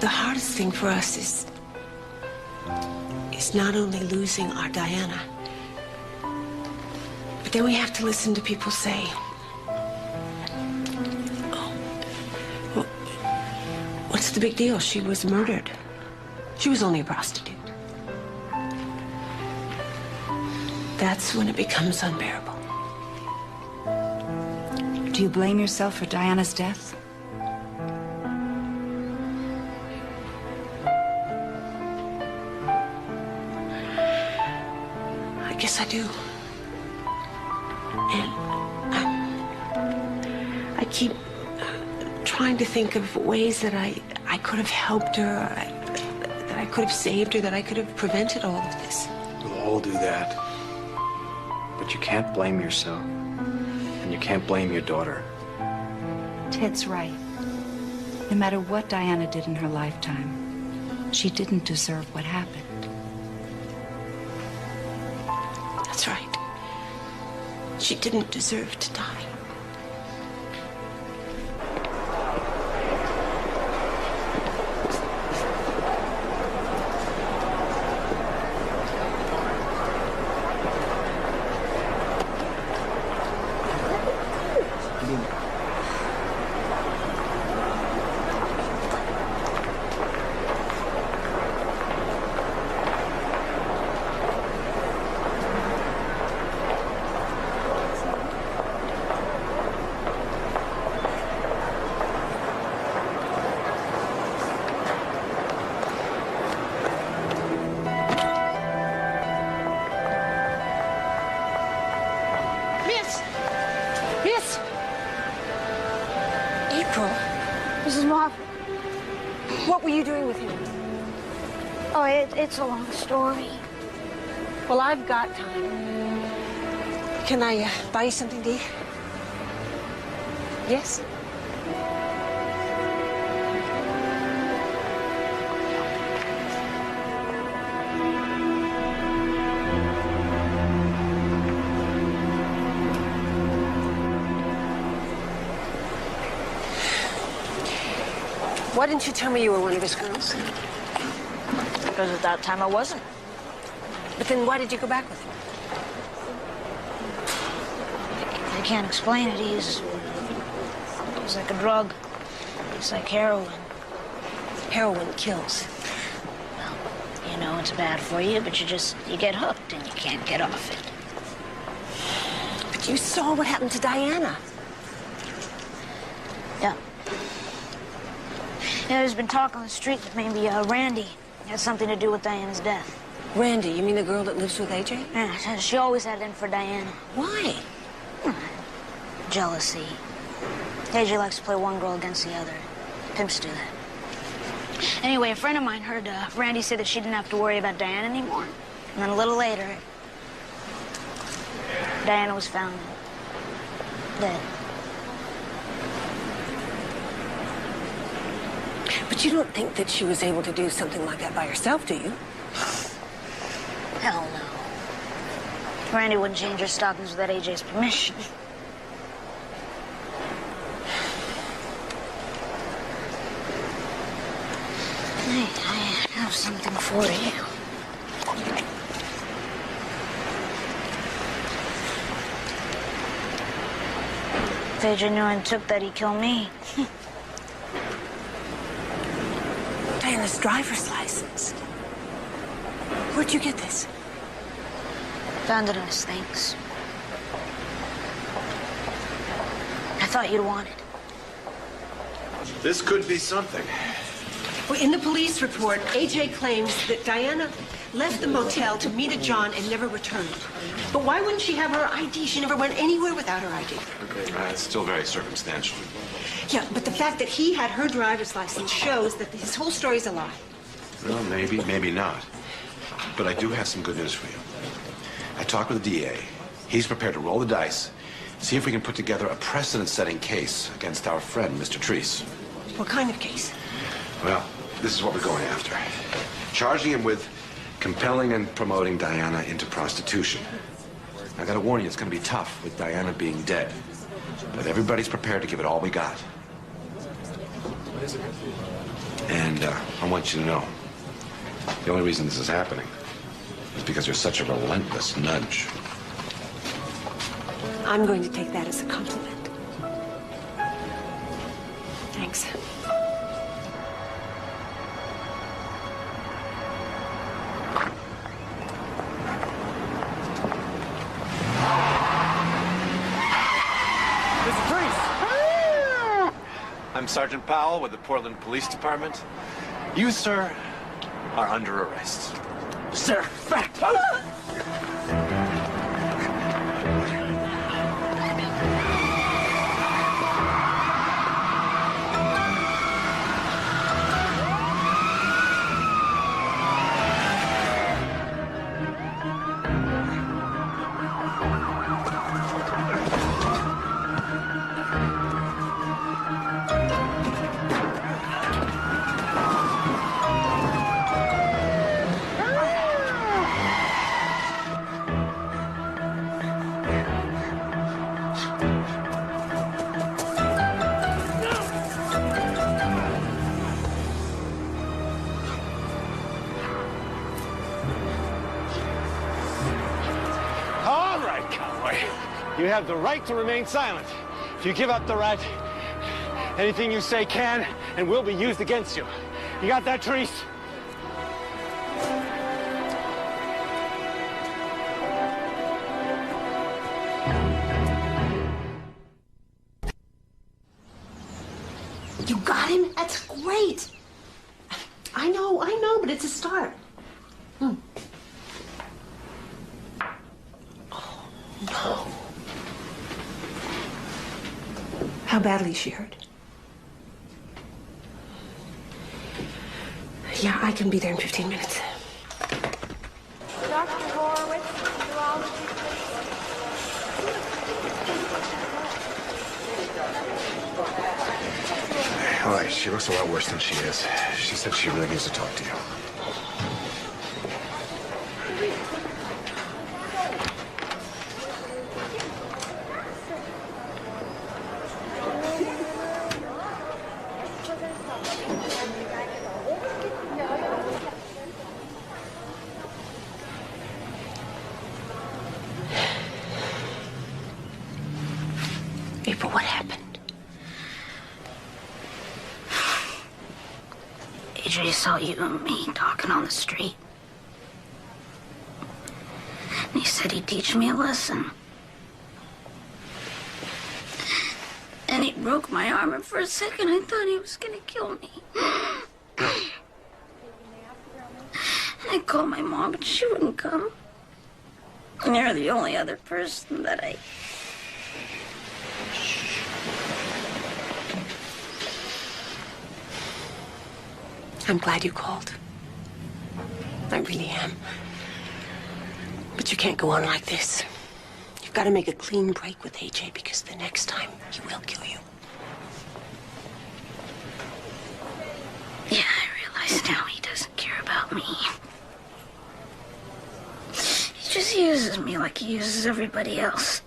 The hardest thing for us is not only losing our Diana, but then we have to listen to people say, "Oh, well, what's the big deal? She was murdered. She was only a prostitute." That's when it becomes unbearable. Do you blame yourself for Diana's death? I guess I do. And I keep trying to think of ways that I could have helped her, that I could have saved her, that I could have prevented all of this. We'll all do that. But you can't blame yourself. And you can't blame your daughter. Ted's right. No matter what Diana did in her lifetime, she didn't deserve what happened. That's right. She didn't deserve to die. Mrs. Moffat. What were you doing with him? Oh, it's a long story. Well, I've got time. Can I buy you something to eat? Yes? Why didn't you tell me you were one of his girls? Because at that time I wasn't. But then why did you go back with him? I can't explain it. He's like a drug. It's like heroin. Heroin kills. Well, you know it's bad for you, but you get hooked and you can't get off it. But you saw what happened to Diana. Yeah. There's been talk on the street that maybe Randy had something to do with Diana's death. Randy, you mean the girl that lives with AJ? Yeah, she always had it in for Diana. Why? Jealousy. AJ likes to play one girl against the other. Pimps do that. Anyway, a friend of mine heard Randy say that she didn't have to worry about Diana anymore. And then a little later, Diana was found dead. But you don't think that she was able to do something like that by herself, do you? Hell no. Randy wouldn't change her stockings without AJ's permission. Hey, I have something for you. If AJ knew and took that, he'd kill me. Diana's driver's license. Where'd you get this? Found it in his things. I thought you'd want it. This could be something. Well, in the police report, AJ claims that Diana left the motel to meet a John and never returned. But why wouldn't she have her ID? She never went anywhere without her ID. Okay, it's still very circumstantial. Yeah, but the fact that he had her driver's license shows that his whole story's a lie. Well, maybe, maybe not. But I do have some good news for you. I talked with the DA. He's prepared to roll the dice, see if we can put together a precedent-setting case against our friend, Mr. Treese. What kind of case? Well, this is what we're going after. Charging him with compelling and promoting Diana into prostitution. I gotta warn you, it's gonna be tough with Diana being dead. But everybody's prepared to give it all we got. And I want you to know, the only reason this is happening is because you're such a relentless nudge. I'm going to take that as a compliment. Thanks. I'm Sergeant Powell with the Portland Police Department. You, sir, are under arrest. Sir, fact. You have the right to remain silent. If you give up the right, anything you say can and will be used against you. You got that, Therese? You got him? That's great. I know, but it's a start. Oh, no. How badly is she hurt? Yeah, I can be there in 15 minutes. Dr. Horowitz, neurology, All right, she looks a lot worse than she is. She said she really needs to talk to you. April, what happened? AJ saw you and me talking on the street. And he said he'd teach me a lesson. And he broke my arm, and for a second I thought he was gonna kill me. I called my mom, but she wouldn't come. And you're the only other person that I... I'm glad you called. I really am. But you can't go on like this. You've got to make a clean break with AJ, because the next time he will kill you. Yeah, I realize now he doesn't care about me. He just uses me like he uses everybody else.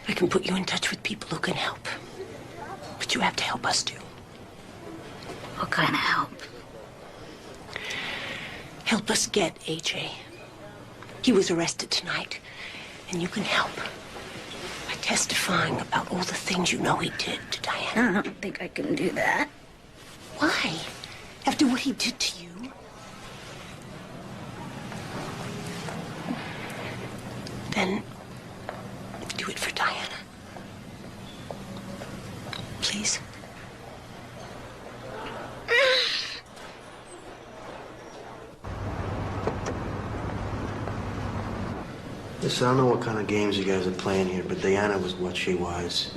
I can put you in touch with people who can help. But you have to help us too. What kind of help? Help us get AJ. He was arrested tonight, and you can help by testifying about all the things you know he did to Diana. I don't think I can do that. Why? After what he did to you? Then do it for Diana. Please. Listen, I don't know what kind of games you guys are playing here, but Diana was what she was.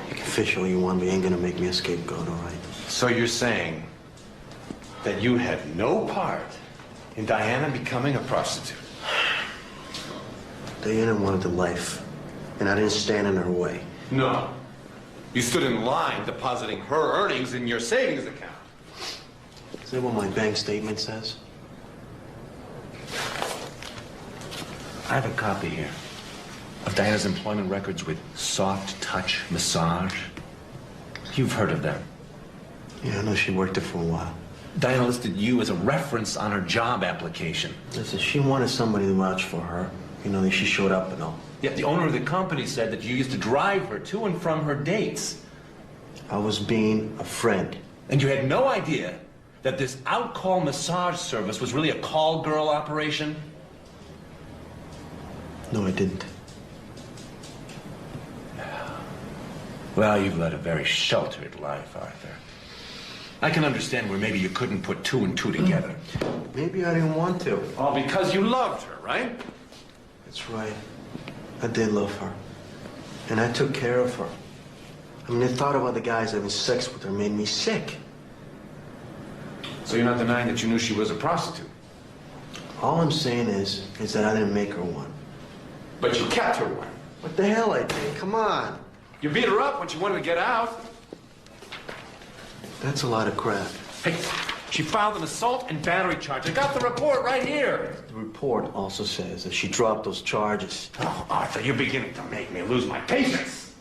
You can fish all you want, but you ain't gonna make me a scapegoat, all right? So you're saying that you had no part in Diana becoming a prostitute? Diana wanted the life, and I didn't stand in her way. No. You stood in line depositing her earnings in your savings account. Is that what my bank statement says? I have a copy here of Diana's employment records with Soft Touch Massage. You've heard of them. Yeah, I know she worked there for a while. Diana listed you as a reference on her job application. Listen, she wanted somebody to vouch for her. You know, she showed up and all. Yet the owner of the company said that you used to drive her to and from her dates. I was being a friend. And you had no idea that this out-call massage service was really a call girl operation? No, I didn't. Well, you've led a very sheltered life, Arthur. I can understand where maybe you couldn't put two and two together. Maybe I didn't want to. All because you loved her, right? That's right. I did love her. And I took care of her. I mean, the thought of other guys having sex with her made me sick. So you're not denying that you knew she was a prostitute? All I'm saying is that I didn't make her one. But you kept her one. What the hell I did? Come on. You beat her up when she wanted to get out. That's a lot of crap. Hey, she filed an assault and battery charge. I got the report right here. The report also says that she dropped those charges. Oh, Arthur, you're beginning to make me lose my patience.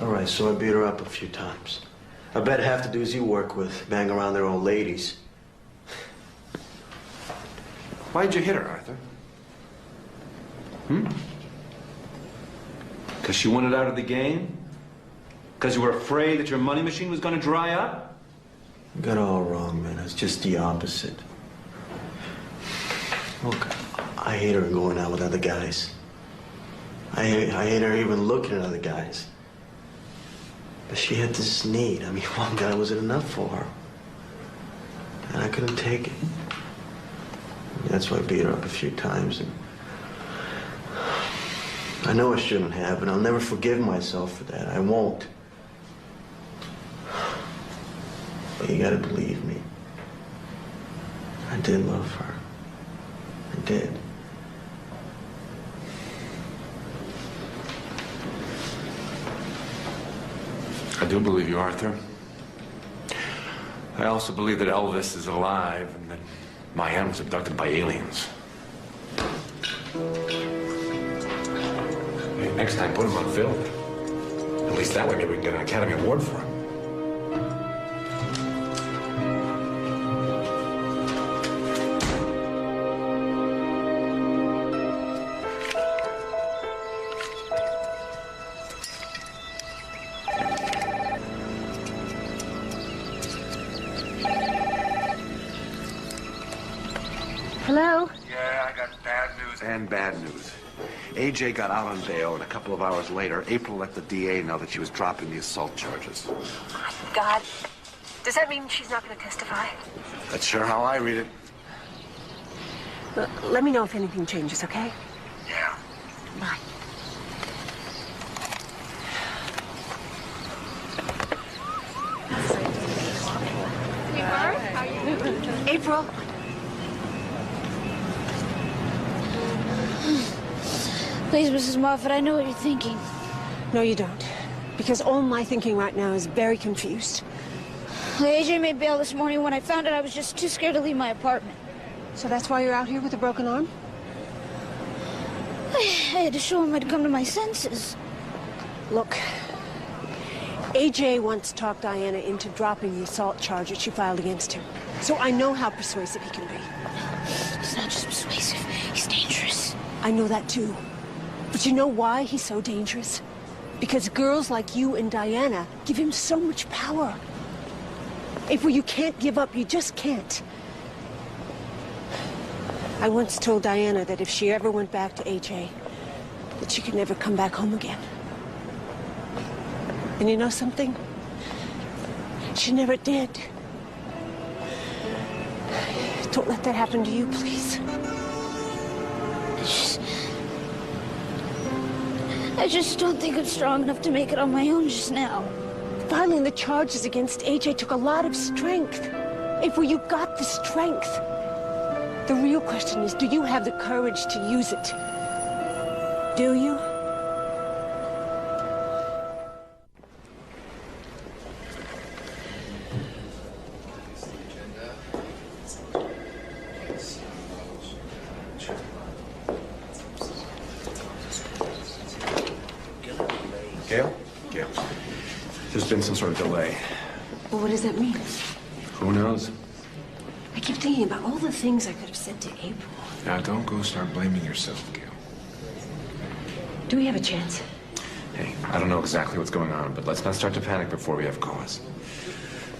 All right, so I beat her up a few times. I bet half the dudes you work with bang around their old ladies. Why'd you hit her, Arthur? Because she wanted out of the game? Because you were afraid that your money machine was going to dry up? You got it all wrong, man. It's just the opposite. Look, I hate her going out with other guys. I hate her even looking at other guys. But she had this need. I mean, one guy wasn't enough for her. And I couldn't take it. That's why I beat her up a few times. And I know I shouldn't have, and I'll never forgive myself for that. I won't. But you gotta believe me. I did love her. I did. I do believe you, Arthur. I also believe that Elvis is alive and that Mayan was abducted by aliens. Hey, next time, put him on film. At least that way, maybe we can get an Academy Award for him. Hello? Yeah, I got bad news and bad news. AJ got out on bail, and a couple of hours later, April let the DA know that she was dropping the assault charges. God. Does that mean she's not going to testify? That's sure how I read it. Let me know if anything changes, okay? Yeah. Bye. April. Please, Mrs. Moffat, I know what you're thinking. No, you don't. Because all my thinking right now is very confused. AJ made bail this morning. When I found out, I was just too scared to leave my apartment. So that's why you're out here with a broken arm? I had to show him I'd come to my senses. Look, AJ once talked Diana into dropping the assault charges she filed against him. So I know how persuasive he can be. He's not just persuasive, he's dangerous. I know that too. But you know why he's so dangerous? Because girls like you and Diana give him so much power. April, you can't give up. You just can't. I once told Diana that if she ever went back to AJ, that she could never come back home again. And you know something? She never did. Don't let that happen to you, please. I just don't think I'm strong enough to make it on my own just now. Filing the charges against AJ took a lot of strength. April, you got the strength. The real question is, do you have the courage to use it? Do you? some sort of delay. Well, what does that mean? Who knows? I keep thinking about all the things I could have said to April. Now, don't go start blaming yourself, Gail. Do we have a chance? Hey, I don't know exactly what's going on, but let's not start to panic before we have cause.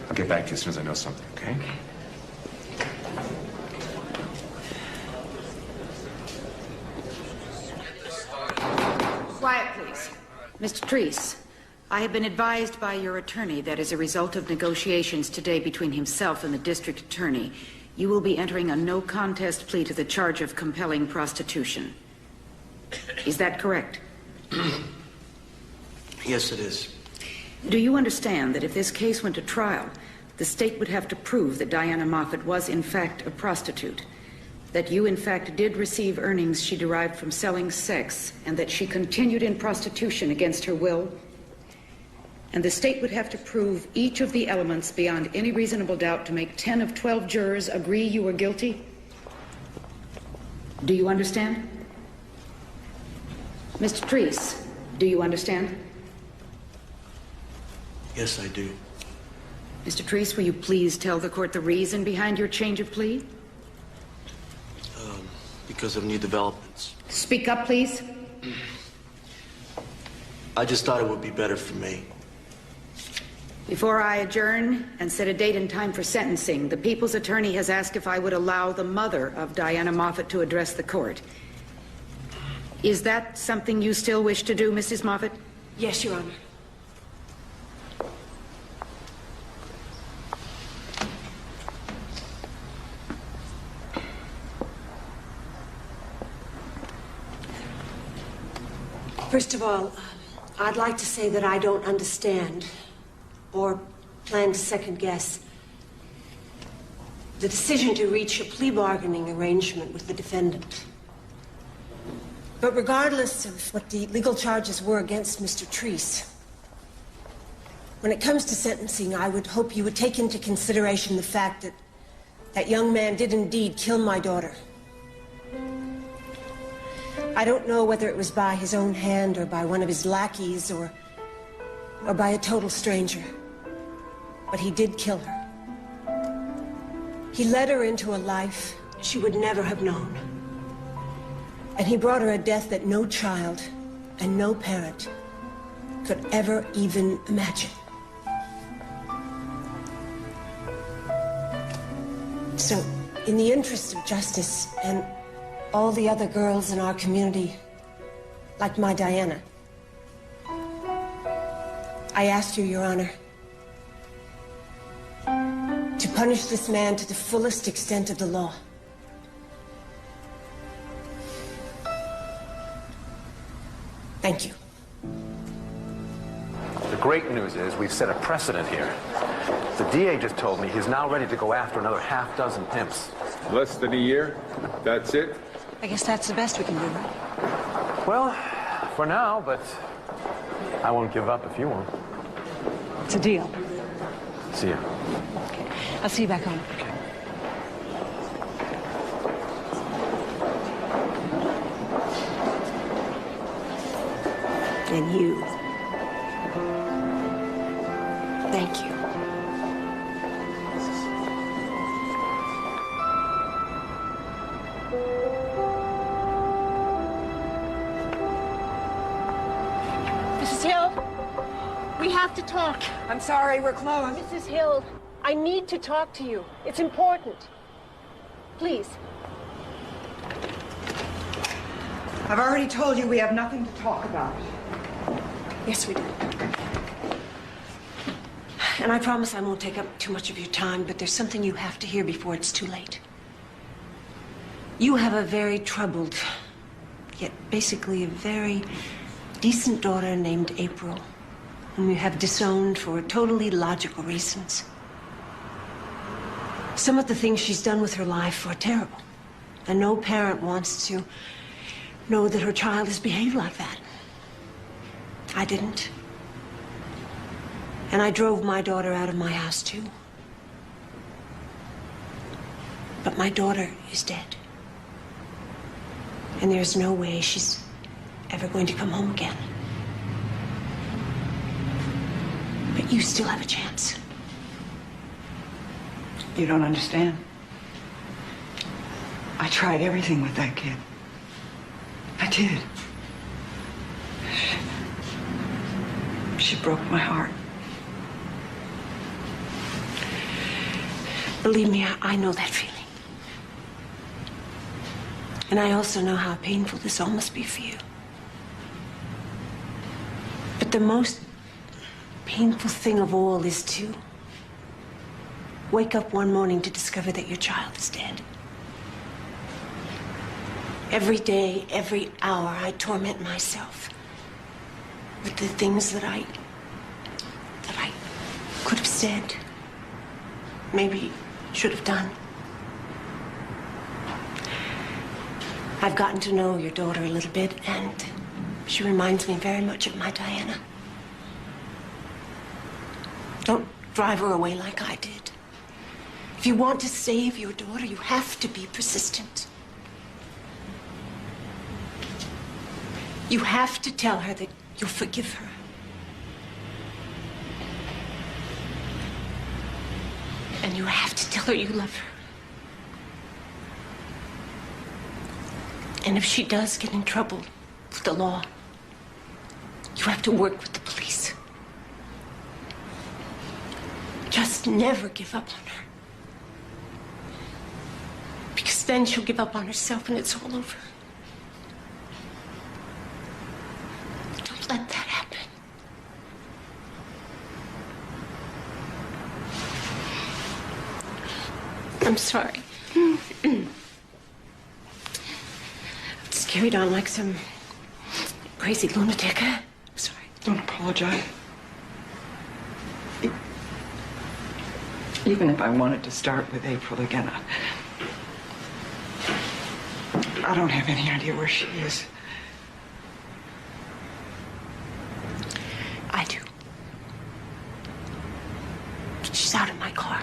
I'll get back to you as soon as I know something, okay? Quiet, please. Mr. Treese, I have been advised by your attorney that as a result of negotiations today between himself and the district attorney, you will be entering a no-contest plea to the charge of compelling prostitution. Is that correct? Yes, it is. Do you understand that if this case went to trial, the state would have to prove that Diana Moffat was in fact a prostitute, that you in fact did receive earnings she derived from selling sex, and that she continued in prostitution against her will? And the state would have to prove each of the elements beyond any reasonable doubt to make 10 of 12 jurors agree you were guilty? Do you understand? Mr. Treese, do you understand? Yes, I do. Mr. Treese, will you please tell the court the reason behind your change of plea? Because of new developments. Speak up, please. I just thought it would be better for me. Before I adjourn and set a date and time for sentencing, the people's attorney has asked if I would allow the mother of Diana Moffat to address the court. Is that something you still wish to do, Mrs. Moffat? Yes, Your Honor. First of all, I'd like to say that I don't understand or plan to second guess the decision to reach a plea bargaining arrangement with the defendant. But regardless of what the legal charges were against Mr. Treese, when it comes to sentencing, I would hope you would take into consideration the fact that that young man did indeed kill my daughter. I don't know whether it was by his own hand or by one of his lackeys or by a total stranger, but he did kill her. He led her into a life she would never have known. And he brought her a death that no child and no parent could ever even imagine. So, in the interest of justice and all the other girls in our community, like my Diana, I ask you, Your Honor, to punish this man to the fullest extent of the law. Thank you. The great news is we've set a precedent here. The DA just told me he's now ready to go after another half dozen pimps. Less than a year? That's it? I guess that's the best we can do, right? Well, for now, but I won't give up if you won't. It's a deal. See ya. Okay. I'll see you back home. Okay. And you. Thank you. Mrs. Hill, we have to talk. I'm sorry, we're closed. Mrs. Hill, I need to talk to you. It's important. Please. I've already told you we have nothing to talk about. Yes, we do. And I promise I won't take up too much of your time, but there's something you have to hear before it's too late. You have a very troubled, yet basically a very decent daughter named April, whom you have disowned for totally logical reasons. Some of the things she's done with her life are terrible, and no parent wants to know that her child has behaved like that. I didn't. And I drove my daughter out of my house, too. But my daughter is dead. And there's no way she's ever going to come home again. But You still have a chance. You don't understand. I tried everything with that kid. I did. She broke my heart. Believe me, I know that feeling. And I also know how painful this all must be for you. But the most painful thing of all is to wake up one morning to discover that your child is dead. Every day, every hour, I torment myself with the things that I could have said, maybe should have done. I've gotten to know your daughter a little bit, and she reminds me very much of my Diana. Don't drive her away like I did. If you want to save your daughter, you have to be persistent. You have to tell her that you'll forgive her. And you have to tell her you love her. And if she does get in trouble with the law, you have to work with the police. Just never give up on her. Because then she'll give up on herself and it's all over. Don't let that happen. I'm sorry. I've just carried on like some crazy lunatic. I'm sorry. Don't apologize. Even if I wanted to start with April again, I don't have any idea where she is. I do. She's out in my car.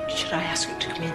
Should I ask her to come in?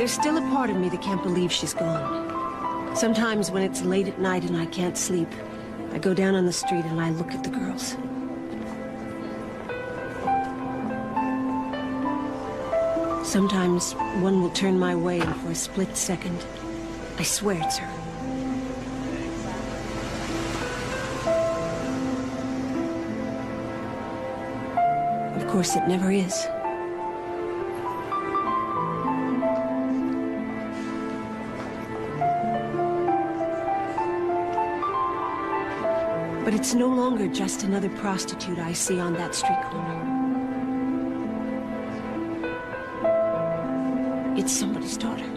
There's still a part of me that can't believe she's gone. Sometimes when it's late at night and I can't sleep, I go down on the street and I look at the girls. Sometimes one will turn my way and for a split second, I swear it's her. Of course, it never is. But it's no longer just another prostitute I see on that street corner. It's somebody's daughter.